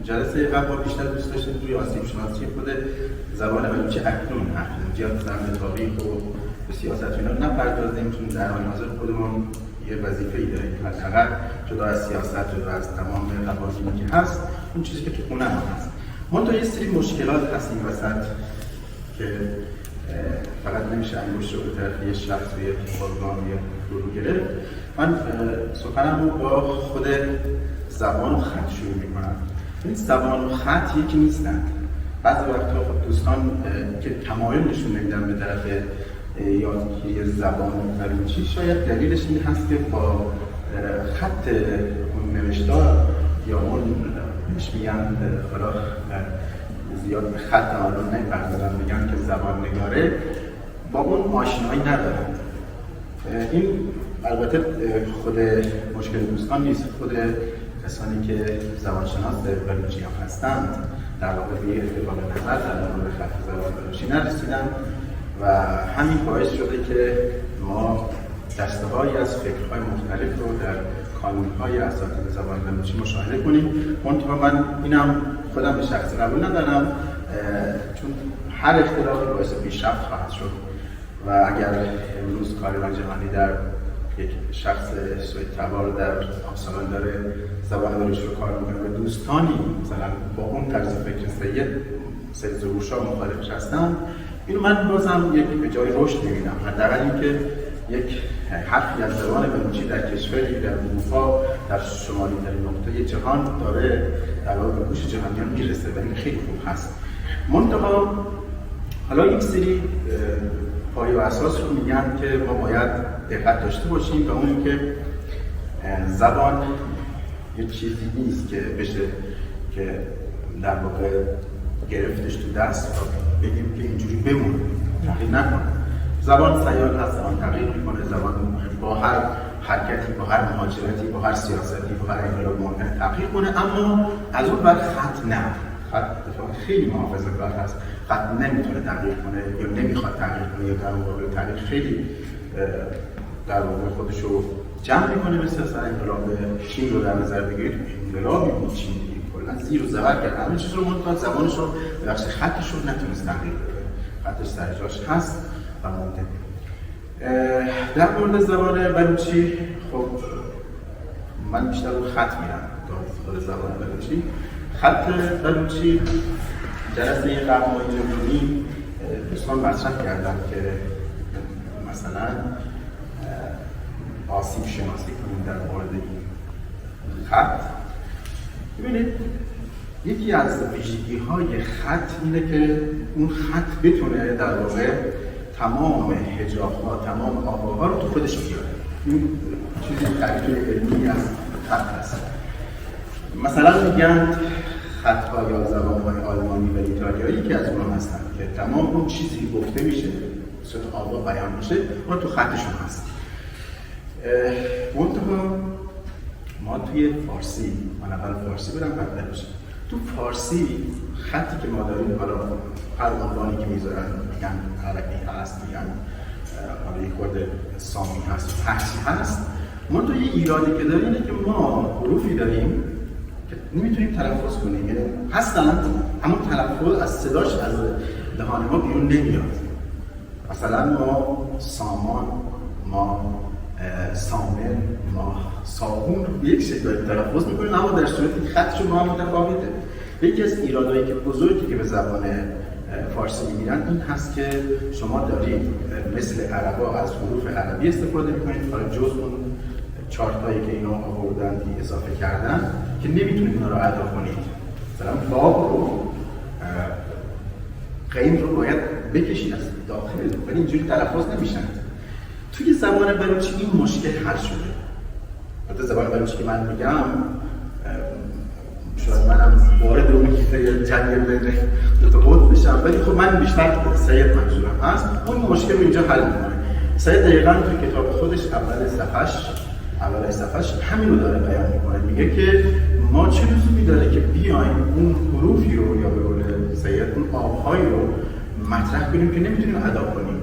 S17: جلسه قبل بیشتر دوست داشتیم توی آسیب شناسی خود زبان بلوچ اکنون زیاد زمین تاریخ و سیاست اینا نپردازیم، چون در حال حاضر خودمون یه وظیفه‌ای داریم که حداقل جدا از سیاست، جدا از تمام قوانینی که هست، اون چیزی که تو خونه ما هست. منتها یه سری مشکلات هست این وسط که فقط نمیشه انگشت رو به طرف یه شخص و یه ارگان یا گروه گرفت. من سخنم رو با خود زبان و خط شروع میکنم. این زبان و خط یکی نیستند. بعضی وقتا خب دوستان که تمایل نشون نمیدن به طرف یادگیری زبان بلوچی، شاید دلیلش این هست که با خط اون نوشتار یا اون بهش میگن، حالا زیاد به خط الان نمی‌پردازن، میگن که زبان نگاره، با اون آشنایی ندارند. این البته خود مشکل دوستان نیست، خود کسانی که زبانشناس بلوچی هم هستند در واقع به اتفاق نظر در مورد خط زبان بلوچی نرسیدن و همین باعث شده که ما دسته‌هایی از فکرهای مختلف رو در کانون‌های اساتید زبان بلوچی مشاهده کنیم. منتها من اینم خودم به شخص قبول ندارم، چون هر اختلافی باعث پیشرفت خواهد شد و اگر امروز کاروان جهانی در یک شخص سوئد تبار در آبسالان داره زبان بلوچی رو کار میکنه و دوستانی مثلا با اون طرز فکر سید ظهورشاه مخالفش هستن، اینو من بازم یک به جای رشد میبینم. حداقل اینکه یک حرفی از زبان بلوچی در کشوری در اروپا در شمالی ترین نقطه جهان داره در واقع به گوش جهانیان میرسه و این خیلی خوب هست. منتها حالا یک سری پایه و اساس رو میگن که ما باید دقت داشته باشیم و اون که زبان یک چیزی نیست که بشه که در واقع گرفتش تو دست و بگیم که اینجوری بمونه، تغییر نکنه. زبان سیال هست، زبان تغییر میکنه، زبان با هر حرکتی، با هر مهاجرتی، با هر سیاستی، با هر انقلاب ممکن تغییر کنه، اما از اون بر خط نه. خط اتفاقا خیلی محافظه‌کار هست، خط نمیتونه تغییر کنه یا نمیخواد تغییر کنه یا در مقابل تغییر خیلی در واقع خودش رو جمع میکنه. مثل اصلا انقلاب چین رو در نظر بگیرید، انقلابی بود چین دیگه کلا زیر و زبر کرد همه چیز رو، منتها زبانش رو به بخش خطش رو نتونست تغییر بده، خطش سر جاش هست و مونده. در مورد زبان بلوچی خب من بیشتر رو خط میرم تا خود زبان بلوچی. خط بلوچی جلسه قهرمانی جمهوری دوستان مطرح کردن که مثلا آسیب شناسی کنیم در مورد این خط. ببینید یکی از ویژگی‌های خط اینه که اون خط بتونه در واقع تمام حجاب‌ها، تمام آواها رو تو خودش بیاره. این چیزی تعریف علمی از خط هست. مثلا میگن خط‌ها یا زبان‌های آلمانی و ایتالیایی که از اونها هستن که تمام اون چیزی گفته میشه، صوت آوا بیان میشه، اون تو خطشون هست. منتها ما توی فارسی، من اول فارسی برم بعد بلوچی. تو فارسی خطی که ما داریم، حالا هر عنوانی که میذارن میگن عربی هست، میگن حالا یک خورده سامی هست، فارسی هست. منتها یه ایرادی که داره اینه که ما حروفی داریم که نمیتونیم تلفظ کنیم، یعنی هستن اما تلفظ از صداش از دهان ما بیرون نمیاد. مثلا ما سامان، ما سامن، ما صابون رو به یک شکل تلفظ میکنیم، اما در صورتی خطش ما متفاوته. یکی از ایرادایی که بزرگی که به زبان فارسی میگیرن این هست که شما دارید مثل عربا از حروف عربی استفاده میکنید، حالا جز اون چارتایی که اینا آوردن اضافه کردن که نمیتونید اینا رو ادا کنید. مثلا باب رو قیم رو باید بکشید از داخل، ولی اینجوری تلفظ نمیشن. توی زبان بلوچی این مشکل حل شده. البته زبان بلوچی که من میگم شاید منم وارد اون کیسه جنگ بین دو تا قطب بشم، ولی خب من بیشتر سید منظورم هست. اون مشکل رو اینجا حل میکنه. سید دقیقاً توی کتاب خودش اول صفحش همین رو داره بیان میکنه، میگه که ما چه لزومی داره که بیایم اون حروفی رو یا به قول سید اون آب‌هایی رو مطرح کنیم که نمیتونیم ادا کنیم.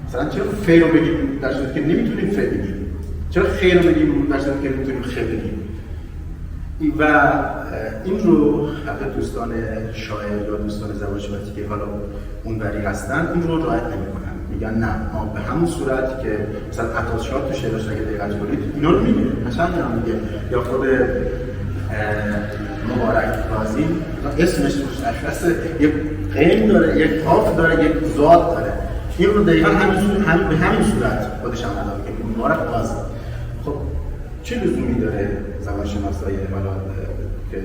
S17: مثلا چرا ف رو بگیم در صورتی که نمیتونیم ف بگیم؟ چرا خ رو بگیم در صورتی که نمیتونیم خ بگیم؟ و این رو حتی دوستان شاعر یا دوستان زبانشناسی که حالا اونوری هستن این رو رعایت نمی‌کنن. میگن نه، ما به همون صورتی که مثلا عطاشات تو شعرش اگه دقت کنید اینا رو میگه، مثلا میگه یا خود مبارک رازی اسمش روش نشسته، یک قیم داره، یک قاف داره، یک ذات داره. این رو دقیقاً به همین صورت خودش هم ادا می‌کنه. مبارک رازی. خب چه لزومی داره زبانشناسای حالا که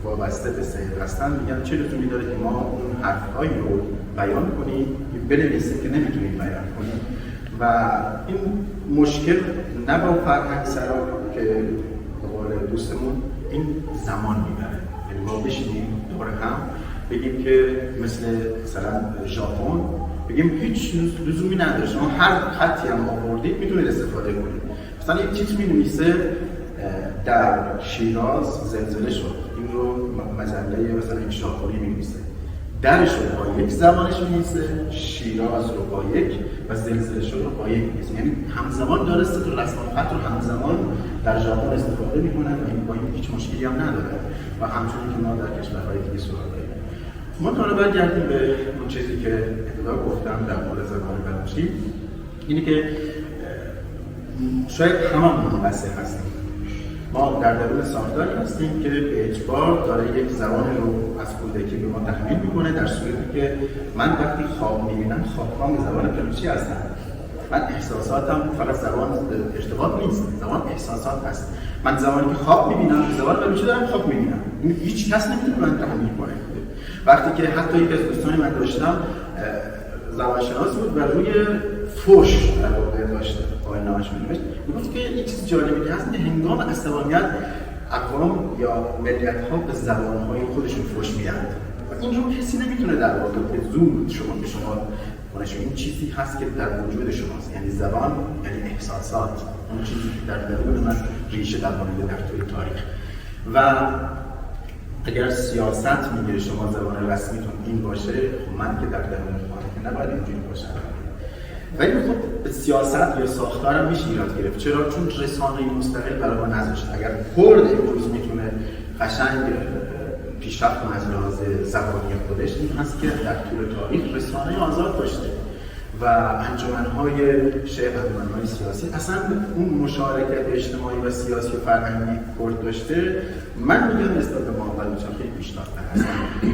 S17: وابسته به صحت هستن میگن چه لزومی داره که ما اون حرفهایی رو بیان کنیم بنویسیم که نمیتونیم بیان کنیم و این مشکل نه با فرهنگ سرا که به قول دوستمون این زمان میبره، یعنی ما بشینیم دور هم بگیم که مثلا ژاپن بگیم هیچ لزومی نداره، شما هر خطی هم آوردید میتونید استفاده کنید. مثلا یک چیز می‌نویسه در شیراز زلزله شد، این رو مجله مثلا یک ژاپنی می‌نویسه، درش رو با یک زبانش می‌نویسه، شیراز رو با یک و زلزله شد رو با یک می‌نویسه، یعنی همزمان داره سه تا رسم الخط رو همزمان در ژاپن استفاده می‌کنن و این با این هیچ مشکلی هم نداره و همچنین که ما در کشورهای دیگه صورت داریم. ما حالا برگردیم به اون چیزی که ابتدا گفتم در مورد زبان بلوچی، اینه که شاید هممون مقصر هستیم. ما در درون ساختاری هستیم که به اجبار داره یک زبان رو از کودکی به ما تحمیل میکنه، در صورتی که من وقتی خواب میبینم خوابم زبان بلوچی هستم. من احساساتم فقط زبان ارتباط نیست، زبان احساسات هست. من زمانی که خواب میبینم زبان بلوچی دارم خواب میبینم، هیچ کس نمیتونه من تحمیل کنه. وقتی که حتی یک از دوستان من داشتم زبانشناس بود و روی فوش در واقع داشته آیین‌نامه‌اش می‌نوشت، میگفت که یک چیز جالبی که هست که هنگام عصبانیت اقوام یا ملیت‌ها به زبان‌های خودشون فوش میدن و این رو کسی نمیتونه در واقع به زور شما به شما کنه. این چیزی هست که در وجود شماست، یعنی زبان یعنی احساسات، اون چیزی که در درون من ریشه دوانیده در طول تاریخ. و اگر سیاست میگه شما زبان رسمیتون این باشه، من که در درون خانه که نباید اینجوری باشه. ولی خب به سیاست یا ساختارم میشه ایراد گرفت. چرا؟ چون رسانه مستقل برای ما نذاشت. اگر کرد امروز میتونه قشنگ پیشرفت کنه از لحاظ زبانی خودش، این هست که در طول تاریخ رسانه آزاد داشته و انجمن‌های شعر، انجمن‌های سیاسی، اصلا اون مشارکت اجتماعی و سیاسی و فرهنگی کرد داشته. من میگم نسبت به ما بلوچان خیلی پیشرفته هست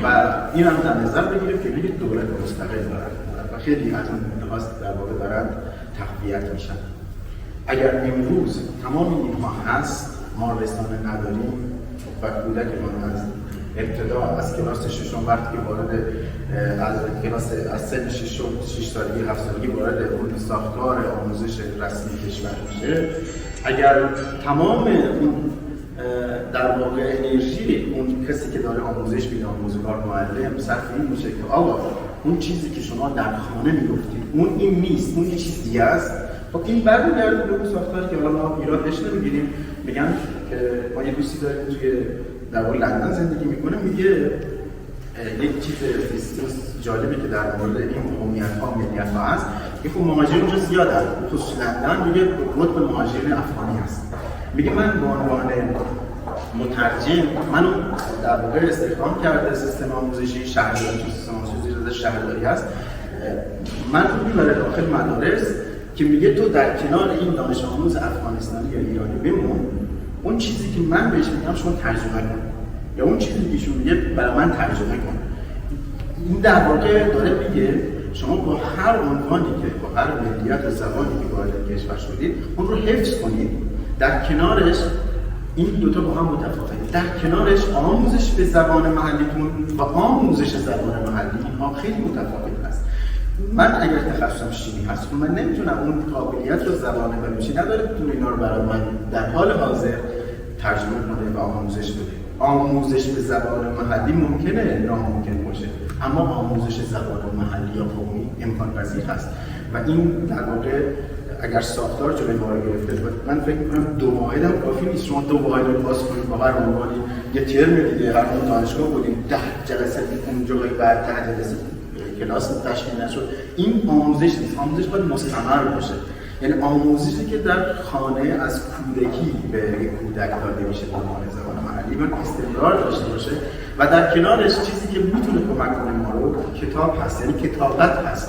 S17: و این هم در نظر بگیریم که یک دولت مستقل دارن و خیلی از اون لحاظ در واقع دارن تقویت میشن. اگر امروز تمام اینها هست، ما رسانه نداریم و کودک ما از ابتدا از کلاس ششم وقتی که وارد از کلاس از سن 6 سالگی 7 سالگی وارد اون ساختار آموزش رسمی کشور میشه، اگر تمام اون در واقع انرژی اون کسی که داره آموزش میده، آموزگار، معلم، صرف این میشه که آقا اون چیزی که شما در خانه میگفتید اون این نیست، اون یه چیز دیگه است، خب این برمیگرده به اون ساختاری که حالا ما ایرادش نمیگیریم. میگن که ما یه دوستی داریم توی در واقع لندن زندگی میکنه، میگه یک چیز جالبی که در مورد این قومیت‌ها و ملیت‌ها هست، که خب مهاجرین اونجا زیادن، خصوص لندن میگه قطب مهاجرین افغانی هست. میگه من به عنوان مترجم منو در واقع استخدام کرده سیستم آموزشی شهرداری، سیستم آموزشی شهرداری هست، من رو میبره داخل مدارس که میگه تو در کنار این دانش آموز افغانستانی یا ایرانی بمون، اون چیزی که من بهش میگم شما ترجمه کن، یا اون چیزی که ایشون میگه برای من ترجمه کن. این در واقع داره میگه شما با هر عنوانی که با هر ملیت و زبانی که وارد کشور شدید اون رو حفظ کنید، در کنارش این دوتا با هم متفاوته، در کنارش آموزش به زبان محلیتون و آموزش زبان محلی اینها خیلی متفاوت هست. من اگر تخصصم شیمی هست من نمیتونم اون قابلیت رو زبان بلوچی نداره بتونه اینا رو برای من در حال حاضر ترجمه کنه و آموزش بده. آموزش به زبان محلی ممکنه ناممکن باشه، اما آموزش زبان محلی یا قومی امکان پذیر هست و این در واقع اگر ساختار جلوی ما رو گرفته بود، من فکر می‌کنم 2 واحد هم کافی نیست. شما 2 واحد رو باز کنید با هر عنوانی یه ترم دیگه، هر اون دانشگاه بودیم 10 جلسه اونجا بعد 10 جلسه کلاس تشکیل نشد. این آموزش نیست. آموزش باید مستمر باشه، یعنی آموزشی که در خانه از کودکی به کودک داده میشه به عنوان زبان محلی باید استمرار داشته باشه و در کنارش چیزی که میتونه کمک کنه ما رو کتاب هست، یعنی کتابت هست.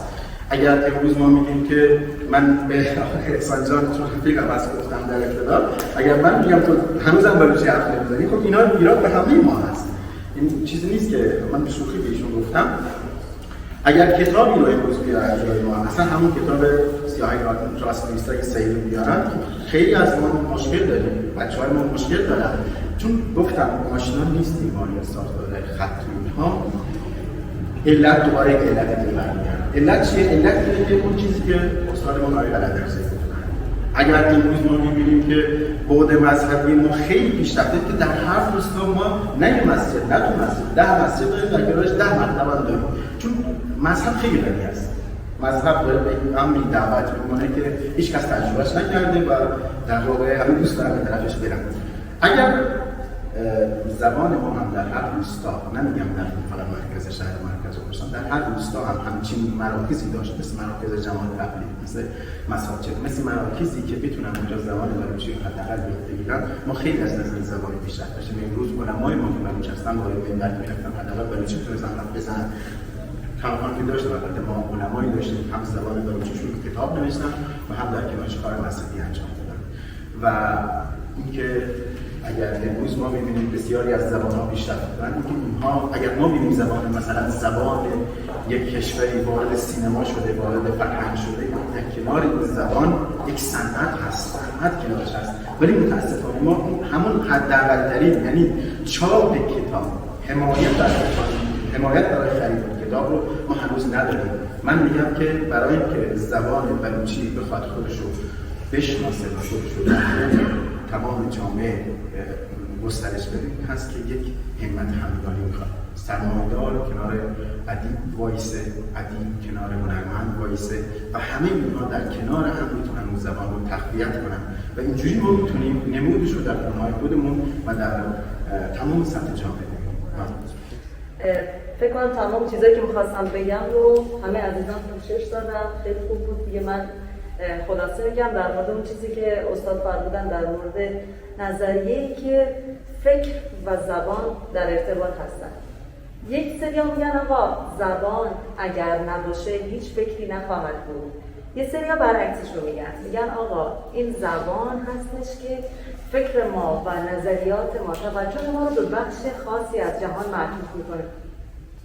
S17: اگر امروز ما میگیم که من به احسان جان چون فکر بس گفتم در ابتدا، اگر من میگم تو هنوزم بلوچی حرف نمیزنی، خب اینا ایراد به همه ما هست. این چیزی نیست که من به شوخی بهشون گفتم. اگر کتابی رو امروز بیارن جای ما، اصلا همون کتاب سیاهی راست نیستا که سید رو بیارن، خیلی از ما مشکل داریم، بچه‌های ما مشکل دارن، چون گفتم آشنا نیستیم با این ساختار خطی ها. علت دوباره علت دیگر علت چیه؟ علت اینه که اون چیزی که استاد ما آقای قلندرزی گفتن، اگر امروز ما می‌بینیم که بعد مذهبی ما خیلی پیشرفته که در هر روستا ما نه یه مسجد، نه تو مسجد، 10 مسجد داریم، در کنارش 10 مکتب هم داریم، چون مذهب خیلی غنی است. مذهب داره به امری دعوت می‌کنه که هیچ کس تجربهش نکرده و در واقع همه دوست دارن به طرفش برن. اگر زبان ما هم در هر روستا، نمیگم در فقط مرکز شهر، مرکز کردستان، در هر روستا هم همچین مراکزی داشت، مثل مراکز جماعت تبلیغ، مثل مساجد، مثل مراکزی که بتونن اونجا زبان بلوچی رو حداقل یاد بگیرن، ما خیلی از نظر زبان پیشرفت داشتیم. امروز علمای ما که بلوچ هستن وارد منبر میرفتن، حداقل بلوچی تونستن حرف بزنن. کمپانی که داشتیم، البته ما علمایی داشتیم هم زبان بلوچیشون کتاب نوشتن و هم در کنارش کار مذهبی انجام دادن. و اینکه اگر امروز ما می‌بینیم بسیاری از زبان‌ها پیشرفت کردن، اینها اگر ما ببینیم زبان مثلا زبان یک کشوری وارد سینما شده، وارد فرهنگ شده، در کنار این زبان یک صنعت هست، صنعت کنارش هست، ولی متأسفانه ما همون حداقل‌ترین، یعنی چاپ کتاب، حمایت برای خرید کتاب رو ما هنوز نداریم. من میگم که برای اینکه زبان بلوچی بخواد خودش رو بشناسه و خودش رو تمام جامعه گسترش بده، هست که یک همت همگانی میخواد. سرمایه‌دار کنار ادیب وایسه، ادیب کنار هنرمند وایسه و همه اینها در کنار هم میتونن اون زبان رو تقویت کنن و اینجوری ما میتونیم نمودش رو در خونه‌های خودمون و در تمام سطح جامعه بگیریم.
S18: فکر کنم تمام چیزایی که میخواستم بگم رو همه عزیزان پوشش دادم، خیلی خوب بود دیگه. من خلاصه میگم در مورد اون چیزی که استاد فرمودن در مورد نظریه‌ای که فکر و زبان در ارتباط هستن. یک سری میگن آقا زبان اگر نباشه هیچ فکری نخواهد بود. یه سری برعکسش رو میگن آقا این زبان هستش که فکر ما و نظریات ما، توجه ما رو به بخش خاصی از جهان معطوف میکنه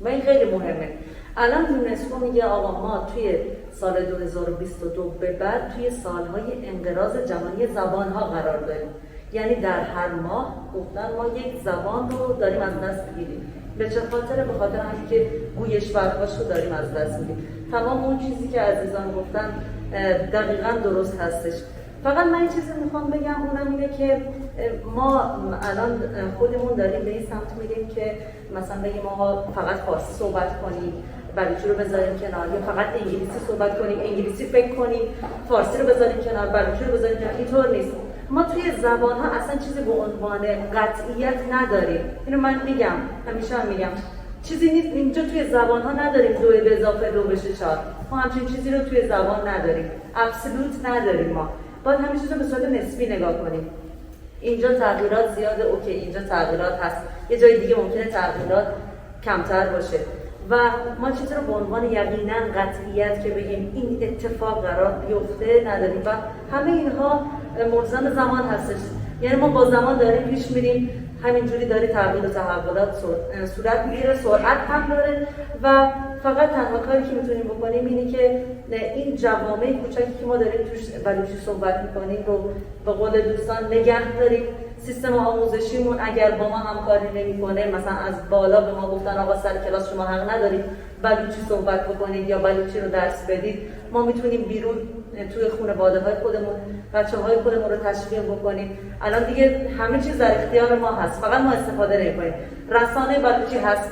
S18: و این خیلی مهمه. الان یونسکو میگه آقا ما توی سال 2022 به بعد توی سالهای انقراض جهانی زبانها قرار داریم، یعنی در هر ماه گفتن ما یک زبان رو داریم از دست میدیم. به چه خاطر؟ به خاطر همین که گویشورهاش رو داریم از دست میدیم. تمام اون چیزی که عزیزان گفتن دقیقاً درست هستش. فقط من این چیزی میخوام بگم، اونم اینه که ما الان خودمون داریم به این سمت میریم که مثلا بگیم ما فقط فارسی صحبت کنیم، بلوچی رو بذاریم کنار، یا فقط انگلیسی صحبت کنیم، انگلیسی فکر کنیم، فارسی رو بذاریم کنار، بلوچی رو بذاریم کنار. اینطور نیست. ما توی زبان ها اصلا چیزی به عنوان قطعیت نداریم. اینو من میگم، همیشه هم میگم، چیزی نیست اینجا توی زبان ها نداریم 2 به اضافه 2 بشه 4. ما همچین چیزی رو توی زبان نداریم، ابسولوت نداریم. ما باید همین چیز رو به صورت نسبی نگاه کنیم. اینجا تغییرات زیاده، اوکی اینجا تغییرات هست، یه جای دیگه ممکنه تغییرات کمتر باشه و ما چیزی رو به عنوان یقینا قطعیت که بگیم این اتفاق قرار بیفته نداریم و همه اینها ملزم زمان هستش. یعنی ما با زمان داریم پیش میریم، همینجوری داره تغییر و تحولات صورت میگیره، سرعت هم داره و فقط تنها کاری که میتونیم بکنیم اینه که این جوامع کوچکی که ما داریم توش بلوچی صحبت میکنیم رو به قول دوستان نگه داریم. سیستم آموزشیمون اگر با ما همکاری نمیکنه، مثلا از بالا به ما گفتن آقا سر کلاس شما حق ندارید بلوچی صحبت بکنید یا بلوچی رو درس بدید، ما میتونیم بیرون توی خانواده‌های خودمون بچه‌های خودمون رو تشویق بکنیم. الان دیگه همه چیز در اختیار ما هست، فقط ما استفاده نمی‌کنیم. رسانه بلوچی هست،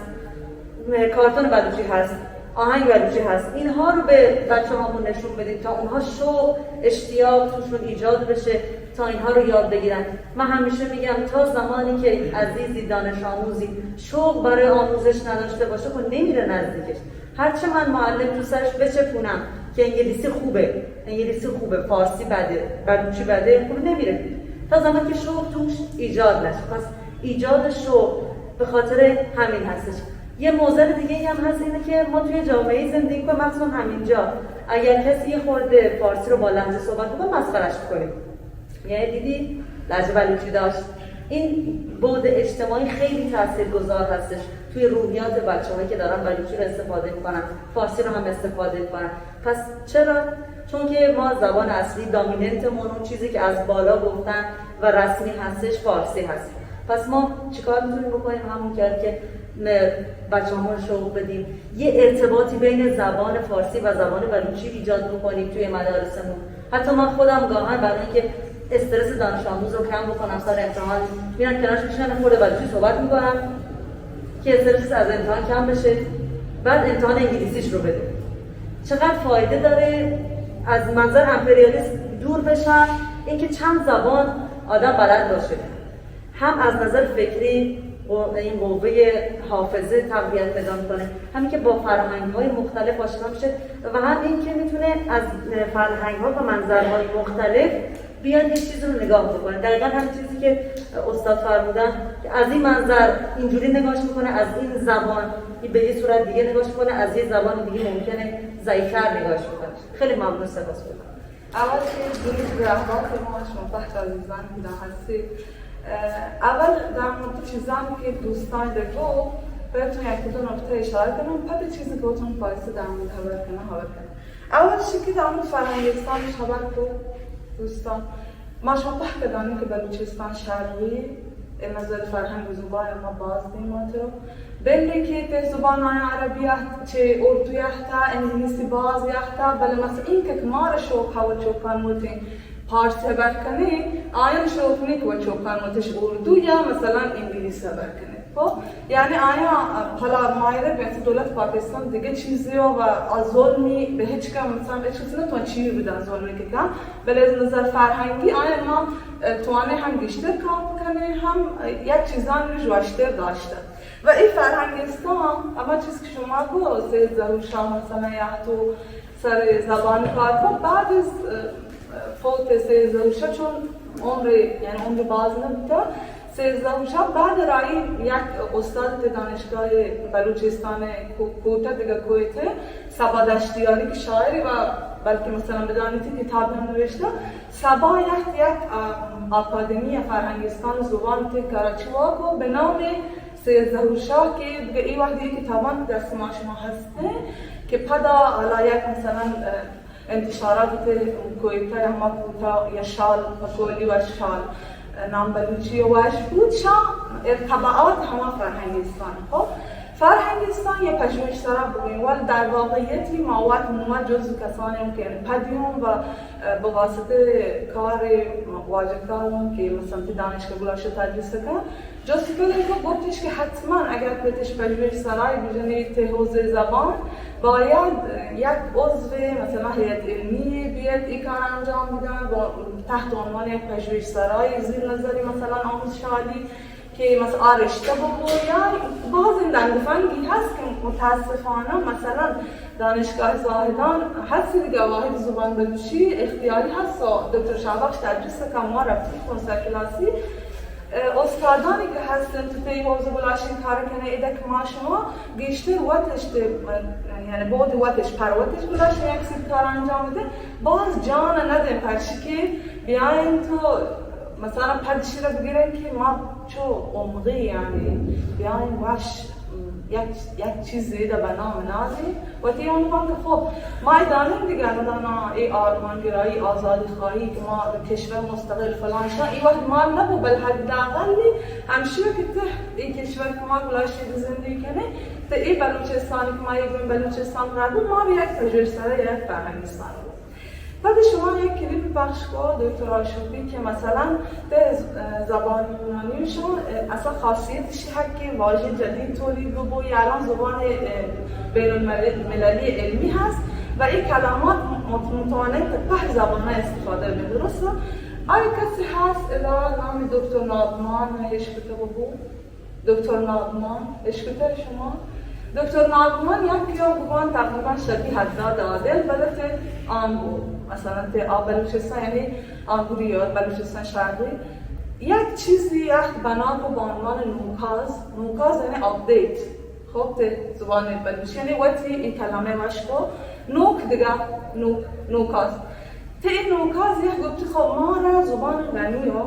S18: کارتون بلوچی هست، آهنگ بلوچی هست. اینها رو به بچه‌هامون نشون بدید تا اونها شوق، اشتیاق توشون ایجاد بشه تا اینها رو یاد بگیرن. من همیشه میگم تا زمانی که عزیزی دانش آموزی شوق برای آموزش نداشته باشه خب نمیره نزدیکش. هرچه من معلم تو سرش بچپونم که انگلیسی خوبه، فارسی بده، بلوچی بده، خب نمیره تا زمانی که شوق توش ایجاد نشه. پس ایجاد شوق به خاطر همین هستش. یه موضوع دیگه هم هست اینه که ما توی جامعه زندگی کنیم، مخصوصا همینجا اگر کسی یه خورده فارسی رو با لهجه صحبت کنه مسخرهش کنیم. یعنی دیدی لهجه بلوچی داشت، این بعد اجتماعی خیلی تاثیرگذار هستش توی روحیات بچه‌هایی که دارن بلوچی رو استفاده میکنن، فارسی رو هم استفاده میکنن. پس چرا؟ چون که ما زبان اصلی دامیننتمون، اون چیزی که از بالا گفتن و رسمی هستش، فارسی هست. پس ما چیکار میتونیم بکنیم؟ همون که بچه‌هامون شوق بدیم، یه ارتباطی بین زبان فارسی و زبان بلوچی ایجاد بکنیم توی مدارسمون. حتی من خودم گاهن برای اینکه استرس دانش آموز رو کم بکنم سر امتحان، میرم کنارش میشینم خود بلوچی صحبت میکنم که استرس از امتحان کم بشه، بعد امتحان انگلیسیش رو بده. چقدر فایده داره از منظر امپریالیسم دور بشن، اینکه چند زبان آدم بلد باشه، هم از نظر فکری این قوه حافظه تقویت پیدا میکنه، همین که با فرهنگ‌های مختلف آشنا میشه و هم این که میتونه از فرهنگ‌ها و منظرهای مختلف بیان یه چیزی رو نگاه بکنه. دقیقاً همین چیزی که استاد فرمودن که از این منظر اینجوری نگاهش میکنه، از این زبان به یه صورت دیگه نگاهش میکنه، از یه زبان دیگه ممکنه ضعیف‌تر نگاهش میکنه. خیلی ممنون، سپاسگزارم.
S19: اول که درود به احوال ما شما بخش عزیزان که هستید. اول در مورد چیزانی که دوستان دگو بهتون یک دو نکته اشاره کنم، بعد چیزی که بهتون پایسته در مورد خبر کنم. اول چیزی که در مورد فرهنگستان خبر کو دوستان، ما شما بدانید که بلوچستان شرقی نظر فرهنگ و زبان ما باز دیماترو بله که ته زبان عربی چه اردو یختا انگلیسی باز یختا، بله مثلا این که ما را شوق و چوکان موتین پارسی برکنه آیا شوق نی که چوکان موتش اردو یا مثلا انگلیسی برکنه. خب یعنی آیا حالا مایره به دولت پاکستان دیگه چیزی و از ظلمی به هیچ کم مثلا به چیزی نتوان چی بدن ظلمی که کم، ولی از نظر فرهنگی آیا ما توانه هم بیشتر کار بکنه، هم یک چیزان رو جوشتر داشته و این فرهنگستان اما چیز که شما گو سید ظهورشاه مثلا یحتو سر زبان کار کرد، بعد از فوت سید ظهورشاه چون عمر باز نبوده، سید ظهورشاه بعد رای یک استاد دانشگاه بلوچستان کوته دیگه کویته سبا دشتیاری که شاعری و بلکه مثلا بدانید کتاب هم نوشته، سبا یک آکادمی فرهنگستان زبان ته کراچی واقع به نام سید ظهورشاه که دیگه این وقتی کتابان دست ما شما هسته که پدا حالا یک مثلا انتشارات کویته یا مکوتا یا شال مکولی و شال نام بلوچی و واش بود شا ارتباطات همه فرهنگستان. خب فرهنگستان یه پژوهشگرا بودیم ولی در واقعیتی ما جزو کسانی که پدیوم و به واسطه کار واجبکارون که مثلا دانشگاه گلاشه تدریس کن جزو که گفتش که حتما اگر پیتش پژوهشگرای بجنی حوزه زبان باید یک عضو مثلا هیئت علمی بیاد این کار انجام بدن و تحت عنوان یک پژوهشگرای زیر نظری مثلا آموزش عالی که مثلا رشته بگوید. باز این دنگفنگی هست که متاسفانه مثلا دانشگاه زاهدان هستی دیگه واحد زبان بلوچی اختیاری هست و دکتر شعبخش تدریس که ما رفتیم کنسر کلاسی استادانی که هستن تو پی حوزه بلاشین کار کنه ایده که ما شما گیشتر وقتش یعنی بود وقتش پر وقتش بلاشین یک سید کار انجام بده باز جان ندیم پرشی که بیاین تو مثلا پدشی رو بگیرن که ما چو عمقی یعنی بیاین واش یک چیزی ده به نام نازی و تی عنوان که خب ما دانیم دیگه ندانا ای آرمانگرایی آزادی خواهی که ما کشور مستقل فلان شا ای وقت ما نبو بل حداقلی همشه که ته ای کشور که ما بلاشید زندگی کنه ته ای بلوچستانی که ما یک بلوچستان رابو ما یک پژوهشگر یک فرهنگستان بود. بعد شما یک کلیپ پخش کن دکتر آشوبی که مثلا به زبان یونانیشون اصلا خاصیتش که واژه جدید تولید بگویی الان زبان بین المللی علمی هست و این کلمات متوانند به زبان استفاده به درسته. آیا کسی هست الان نام دکتر نادمان اشکته بگو؟ دکتر نادمان اشکته شما؟ دکتر نادمان یک یا بگوان تقریبا شبیه حضرت عادل بلکه آنگور مثلا ته بلوچستان یعنی آنگوری یا بلوچستان شرقی یک چیزی یک بنا کو با عنوان نوکاز یعنی آپدیت. خب ته زبان بلوچی یعنی وقتی این کلمه مشکو نوک دیگه نوکاز ته این نوکاز یک گفتی خب ما را زبان غنی و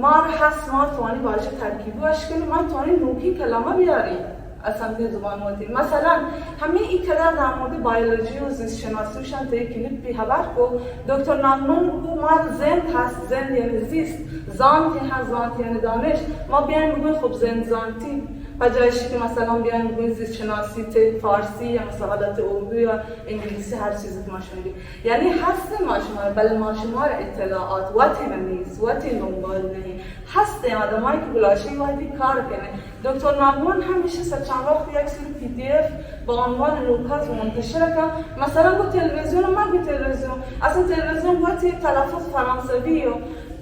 S19: ما هست ما توانی واژه ترکیبی باش کنیم ما توانی نوکی کلمه بیاریم اصلا به زبان وقتی مثلا همه این کدر در مورد بیولوژی و زیست شناسیشان تا یک کلیپ بی خبر کو دکتر نامنون کو ما زند هست زند یعنی زیست زانتی هست زانتی یعنی دانش ما بیایم بگویم خب زند زانتی بجایشی که مثلا بیایم بگویم زیست شناسی ته فارسی یا مثلا حالت اردو یا انگلیسی هر چیزی که ما شنیدیم یعنی هست ما شما بل ما شما اطلاعات وقتی نیست وقتی دنبال نهی هست آدمایی که بلاشی وقتی کار کنه دکتر نامون همیشه چند وقت یک سری پی دی اف با عنوان نکات منتشر کرد مثلا با تلویزیون ما با تلویزیون اصلا تلویزیون وقتی تلفظ فرانسوی و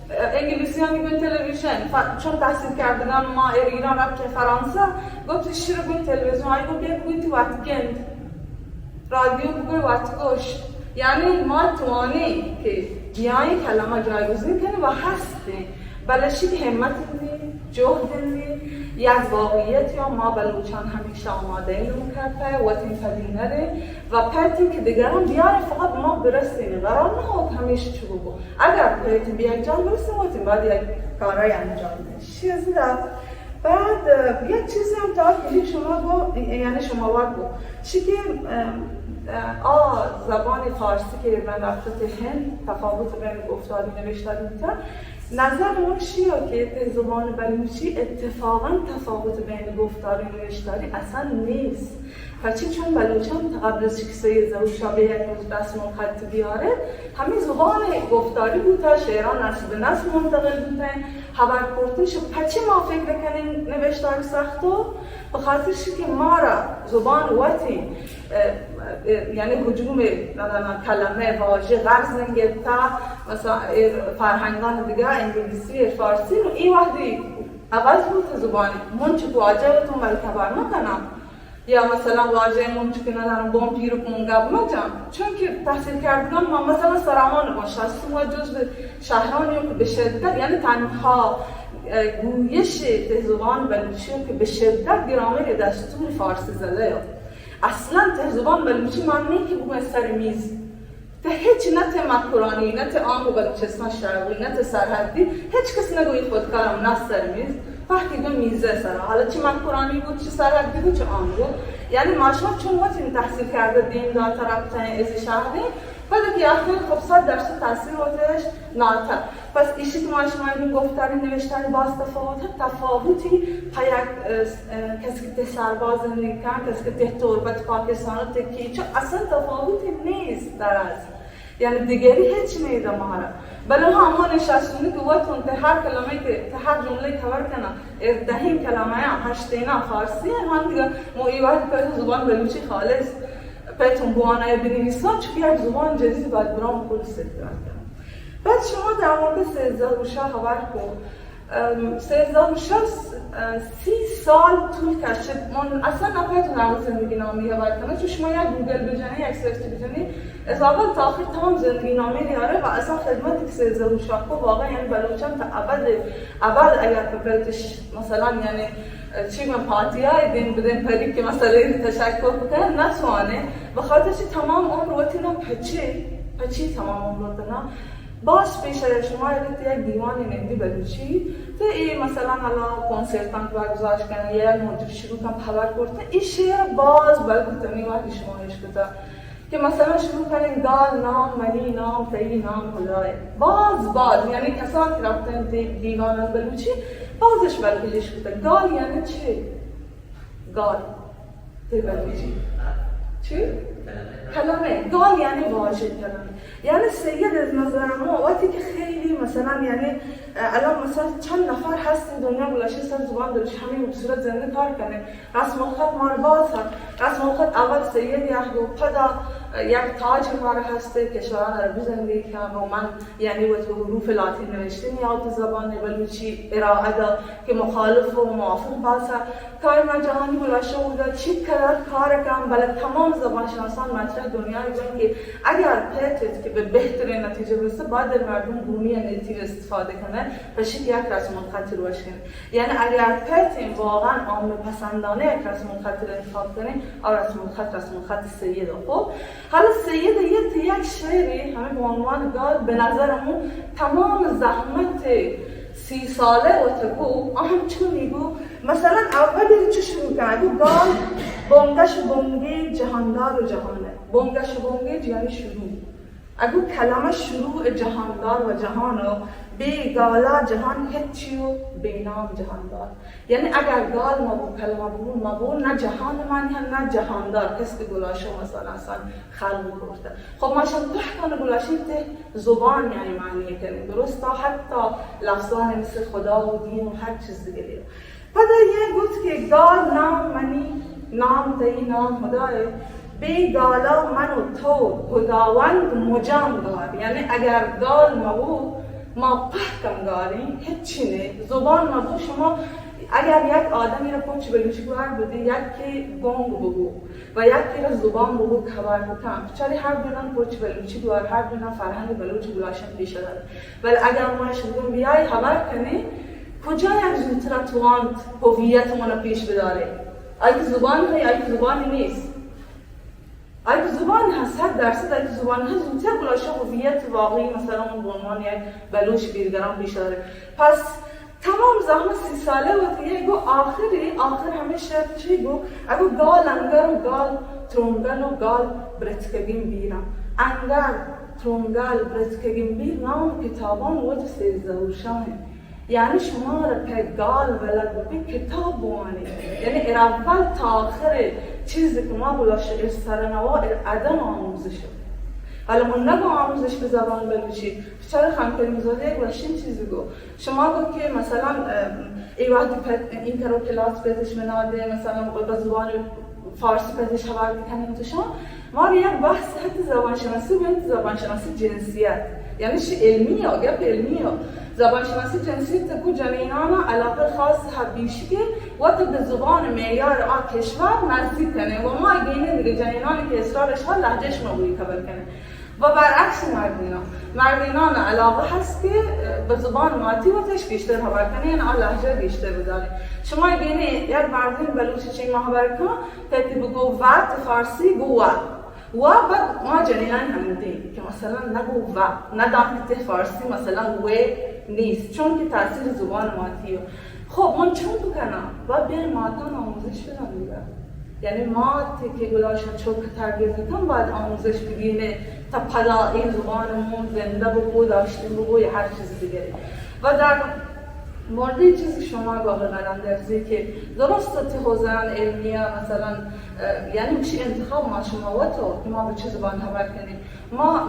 S19: انگلیسی ها میگن تلویزیون چون تحصیل کردن ما ایران رفت فرانسه گفت شیر بگوی تلویزیون هایی گفت بگوی تو واتگند رادیو بگوی واتگوش یعنی ما توانی که بیایی کلمه جایگزین کنیم و هستیم بلشی که همت دیم جهد دیم یک واقعیت یا ما بلوچان همیشه آماده اینو کرده و تیم پدینره و پرتی که دیگران بیاره فقط ما برسیم قرار نه همیشه چو بگو اگر پرتی بیا یک جان برسیم و تیم باید یک کارای انجام چیزی دار بعد یک چیزی هم تا کلی شما گو یعنی شما وقت گو چی که زبان فارسی که من رفته هند تفاوت بین گفتاری نوشتاری میتر نظر اون چیه که زبان بلوچی اتفاقا تفاوت بین گفتاری و نوشتاری اصلا نیست پرچی چون بلوچان قبل از شکسته زروشا به یک روز رسم و خط بیاره همین زبان گفتاری بوده شعران نسل به نسل منتقل بوده خبر پرتش پرچی ما فکر کنیم نوشتاری سختو بخاطرش که ما را زبان وقتی یعنی هجوم کلمه واژه غرض نگرفته مثلا فرهنگان دیگه انگلیسی فارسی و این وقتی عوض بود زبانی من چه واژه رو تو ملکه بر نکنم یا مثلا واژه من چه که ندارم بام پیرو کنم گب نجم چون که تحصیل کردگان ما مثلا سرامان باشد ما جز به شهرانیم که به شدت یعنی تنها گویش زبان بلوچی که به شدت گرامر دستور فارسی زده اصلا زبان بلوچی معنی که بگوی سر میز ته هیچ نه ته مکرانی نه ته آم و بلوچستان شرقی نه ته سرحدی هیچ کس نگوی خودکارم نه سر میز وقتی دو میزه سر حالا چه مکرانی بود چه سرحدی بود چه آم بود یعنی ماشما چون وقتی تحصیل کرده دین دار طرف تای از شهری بعد که آخر خب 100% تاثیر وقتش ناتر پس ایشی که ماشما این گفتاری نوشتاری باز تفاوتی پیک کسی که سرباز زندگی کن کسی که ته تربت پاکستان تکی چون اصلا تفاوتی نیست در از یعنی دیگری هیچ نیده ما را بله همون نشستونی که وقتون ته هر کلمه که ته هر جمله کور کنه دهیم کلمه هم هشتینا فارسی هم دیگه مویوات که زبان بلوچی خالص پیتون بوانای بنویسان چون یک زبان جدید باید برام کل سید کنم بعد شما در مورد سیزده روشه خبر کن سیزده روشه 30 سال طول کشید من اصلا نپایتون در زندگی نامی خبر کنم چون شما یک گوگل بجنی یک سرچ بجنی از اول تا آخر تمام زندگی نامی دیاره و اصلا خدمتی که سیزده روشه کن واقعا یعنی بلوچان تا ابد اگر بپرتش مثلا یعنی چی من پاتیای دین بدین پری که مسئله تشکر بکنه نتوانه بخاطر چی تمام عمر وقتی نه پچی تمام عمر دنا باز پیش شما یک دیوان نندی بلوچی تو این مثلا حالا کنسرتان که برگزار کنه یا یک موضوع شروع کن خبر کرده این شعر باز بلکه وقتی شما هیچ کتا که مثلا شروع کنین دال نام منی نام تی نام خدای باز یعنی کسان که رفتن دیوان بلوچی بازش بلکهش بوده گال یعنی چه؟ گال تی بلوچی چه؟ کلمه گال یعنی واژه کلمه یعنی سید از نظر ما وقتی که خیلی مثلا یعنی الان مثلا چند نفر هستیم دنیا بلاشی سر زبان دلش همین بصورت زنده کار کنه رسم الخط ما رو باز هست رسم الخط اول سید یحیی و پدا یک تاج کار هسته کشوران عربی زندگی کنم و من یعنی وقت حروف لاتین نوشته نیاد زبان بلوچی ارائه دا که مخالف و موافق باسه کار ما جهانی بلاشه بوده چی کار کنم بله تمام زبان شناسان مطرح دنیای بودن که اگر پیتت که به بهترین نتیجه برسه باید در مردم بومی نیتیو استفاده کنه بشه یک رسم الخط روش کنه یعنی اگر پیتیم واقعا عامه پسندانه یک رسم الخط رو انتخاب کنه رسم الخط سید خب حالا سید یک شعری همه به عنوان گال به نظرمون تمام زحمت 30 ساله و تگو اهم چون میگو مثلا اول چه شروع کنه گال بونگش بونگی جهاندار و جهانه بونگش بونگی یعنی شروع اگه کلمه شروع جهاندار و جهانو بی گالا جهان هیچی و بی نام جهاندار یعنی اگر گال ما بو کلمه بو نه جهان من نه جهاندار کسی که گلاشو مثلا اصلا خلق کرده خب ما شما تحکان گلاشی ته زبان یعنی معنی کنیم درست تا حتی لفظان مثل خدا و دین و هر چیز دیگه دید پدر یه گفت که گال نام منی نام تایی نام خدای بی گالا من و تو خداوند مجام دار یعنی اگر گال مبو ما پهکم گاریم هیچی نه زبان مبو شما اگر یک آدمی را پوچ بلوچی گوهر بودی یکی گونگ بگو و یکی را زبان بگو خبر بکن چاری هر دونان پوچ بلوچی گوهر هر دونان فرهنگ بلوچ گلاشن پیشه داره ولی اگر ما شدون بیایی خبر کنی کجا یک زودتر تواند هویت ما پیش بداره اگه زبان های اگه زبانی نیست اگه زبان هست 100% اگه زبان هست زودتر گلاشه هویت واقعی مثلا اون به عنوان یک بلوچ بیرگرام پیش داره پس تمام زحمت 30 ساله و دیگه گو آخر همیشه چی گو اگه گال انگر و گال ترونگل و گال برتکگیم بیرم انگر ترونگل برتکگیم بیر نام کتابان و 13 شاه یعنی شما را که گال ولد بی کتاب بوانی یعنی اول تا آخر چیزی که ما بلاشه سرنوا عدم آموزش حالا من نگو آموزش به زبان بلوچی چرا خمکریم زاده یک وشین چیزی گو شما گو که مثلا ای وقتی این کرو کلاس پیتش مناده مثلا به زبان فارسی پیتش خبر بکنیم تو شما ما رو یک بحث حتی زبانشناسی و زبانشناسی جنسیت یعنی چی علمی ها گپ علمی ها زبانشناسی جنسیت تکو جنینانا علاقه خاص حبیشی که وقت به زبان معیار آ کشور نزدیک کنه و ما اگه دیگه جنینانی که اصرارش ها لهجهش مگویی خبر کنه و برعکس مردینان علاقه هست که به زبان ماتی و تش بیشتر خبر کنه یعنی لهجه بیشتر بداره شما اگه یک مردین بلوچی چی ما خبر کن تاتی بگو و فارسی گو و بعد ما جنینان همینده که مثلا نگو و ندام که فارسی مثلا و نیست چون که تاثیر زبان ماتیه خب من چون بکنم و بیر ماتان آموزش بدم دیگه یعنی ماتی که گلاشن چوک تربیت کن باید آموزش بگیرنه تا پدا این زبانمون زنده بگو داشتیم بگو یا هر چیز دیگه و در مورد چیزی شما باقی قدم درزی که درست تا حوزه علمیه مثلا یعنی میشه انتخاب ما شما و تو که ما به چه زبان خبر کنیم ما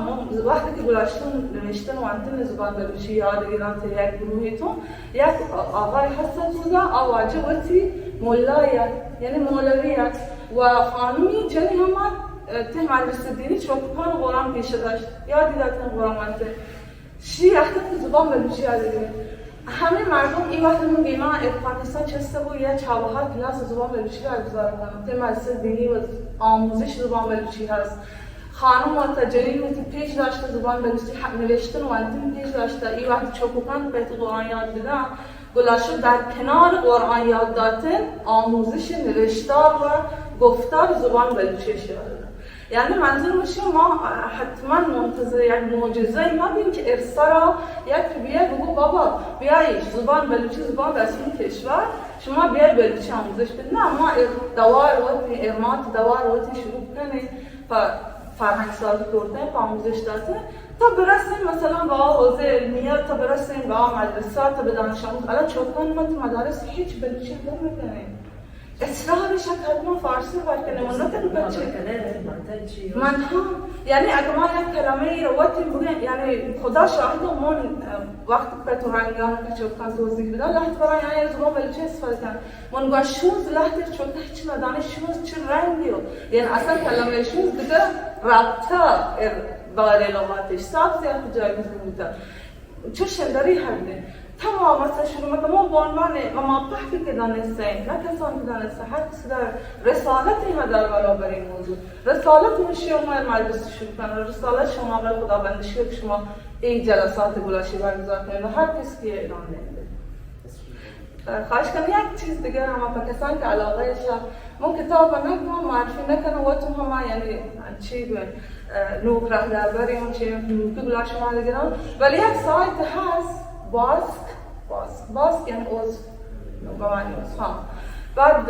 S19: وقتی که گلاشتون نوشتن و انتن زبان بلوچی یاد گیران تا یک گروهیتون یک آقای هستن تودا آواجه وقتی مولایت یعنی مولویت و خانومی جنی همه ته مدرسه دینی چوکان قرآن پیشه داشت یادی دادن قرآن منته شی احتیاط زبان بلوچی یاد گیرن همه مردم این وقت میگن ما پاکستان چسته بود یا چابهار کلاس زبان بلوچی را گذار کنم ته مدرسه دینی و آموزش زبان بلوچی هست خانم و تجاری و پیش داشته زبان بلوچی نوشتن و انتیم پیش داشته این وقت چوکان بیت قرآن یاد بدن گلاشو در کنار قرآن یاد دادن آموزش نوشتار و گفتار زبان بلوچی یاد یعنی منظور میشه ما حتما منتظر یک معجزه ما بیم که ارسا یک بیای بگو بابا بیایش زبان بلوچی زبان رسمی کشور شما بیای بلوچی آموزش بده نه ما دوار وقتی ارمات دوار وقتی شروع کنیم فرهنگ سازی کردن با آموزش دادن تا برسیم مثلا با حوزه علمیه تا برسیم با مدرسه تا به دانش آموز الان چوکان ما تو مدارس هیچ بلوچی کار میکنیم اصرارش حتما فارسی باید کنه من نتونم بچه من هم یعنی اگه ما یک کلمه رو وقتی بگیم یعنی خدا شاهد من وقتی که تو رنگان که چوکان توضیح بدن لحظه برای یعنی زبان بلوچی استفاده کنم من گوه شوز لحظه چوکان هیچ ندانه شوز چه رنگی رو یعنی اصلا کلمه شوز دیگه ربطه باره لغاتش صاف زیاد جایگز بوده چه شندری هرده تمام مثلا شروع میکنم ما با عنوان ما پختی که دانستیم نه کسانی که دانسته هر کسی در رسالتی ما در برابر این موضوع رسالت میشه ما مجلس شروع کنه رسالت شما به خداوندی شد که شما این جلسات گلاشی برگزار کنید و هر کسی که اعلان نمیده خواهش کنم یک چیز دیگه هم به کسانی که علاقه شد من کتاب نکنم معرفی نکنم و تو هم یعنی چی به نوک رهبری اون چی که گلاش ما دیگران ولی یک سایت هست باسک باز یعنی عضو به معنی عضو ها. بعد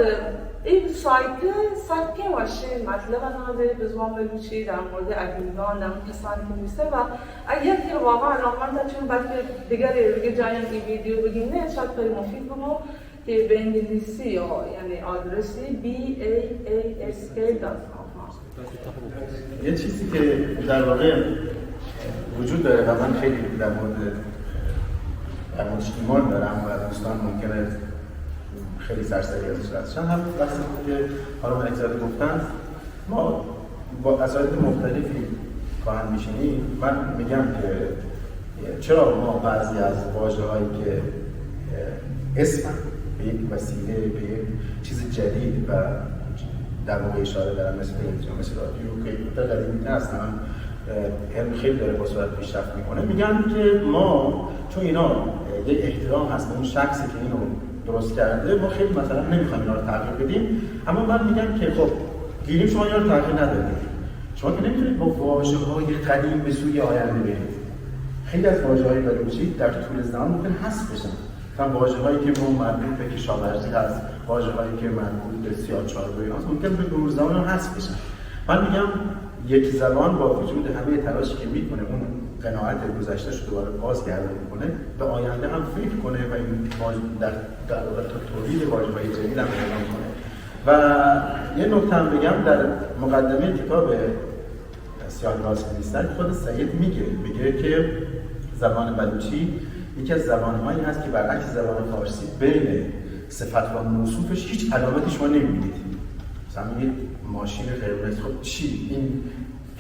S19: این سایت سطحی باشه مطلب نداره به زبان بلوچی در مورد ادیبان در مورد کسانی که میسته و اگر که واقعا علاقمند چون بلکه دیگر دیگه جایی این ویدیو بگینه شاید خیلی مفید بمو که به انگلیسی یعنی آدرسی baask.com.
S17: یه چیزی که در واقع وجود داره و من خیلی در موردش ایمان دارم و دوستان ممکنه خیلی سرسری ازش رد شدن. هم وقتی که حالا ملکزاده گفتن ما با اساتید مختلفی کار میشینیم، من میگم که چرا ما بعضی از واژه‌هایی که اسم به یک وسیله به یک چیز جدید و در واقع اشاره دارم مثل تلویزیون مثل رادیو که در قدیمی هستن هم خیلی داره با سرعت پیشرفت میکنه، میگن که ما چون اینا یک احترام هست به اون شخصی که اینو درست کرده ما خیلی مثلا نمیخوایم اینا رو تغییر بدیم، اما من میگم که خب گیریم شما اینا رو تغییر ندادید، شما که نمیتونید با واژه‌های قدیم به سوی آینده برید. خیلی از واژه‌های بلوچی در طول زمان ممکن حذف بشن، مثلا واژه‌هایی که مربوط به کشاورزی هست، واژه‌هایی که مربوط به سیاه‌چالویی هست ممکن به مرور زمان حذف بشن. من میگم یک زبان با وجود همه تلاشی که میکنه اون قناعت گذشته‌اش رو دوباره بازگردانی کنه، به آینده هم فکر کنه و این در واقع تولید واژه‌های جدید هم اقدام کنه. و یه نکته هم بگم در مقدمه کتاب سیاه‌گاز نیستن خود سید میگه که زبان بلوچی یکی از زبان‌هایی هست که برعکس زبان فارسی بین صفت و موصوفش هیچ علامتی شما نمی‌بینید. مثلا میگید ماشین قرمز، خب چی؟ این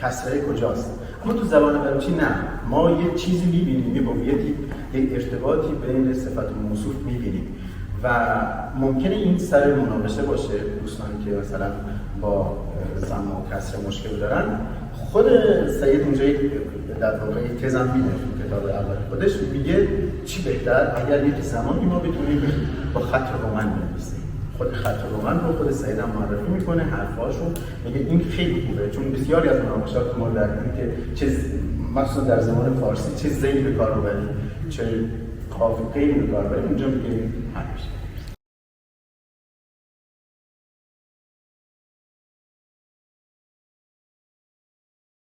S17: کسره کجاست؟ اما تو زبان بلوچی نه، ما یه چیزی می‌بینیم، یه هویتی، یک ارتباطی بین صفت و موصوف می‌بینیم و ممکنه این سر مناقشه باشه دوستانی که مثلا با سم و کسره مشکل دارن. خود سید اونجا در واقع یک تز هم میده تو کتاب اول خودش میگه چی بهتر اگر یک زمانی ما بتونیم با خط رومن بنویسیم. خود خط رومن رو خود سید هم معرفی میکنه، حرفاشو میگه این خیلی خوبه، چون بسیاری از مناقشات ما در این که چه مخصوصا در زمان فارسی چه زیل به کار ببریم چه قافیه‌ای به کار ببریم اونجا میگه حل میشه.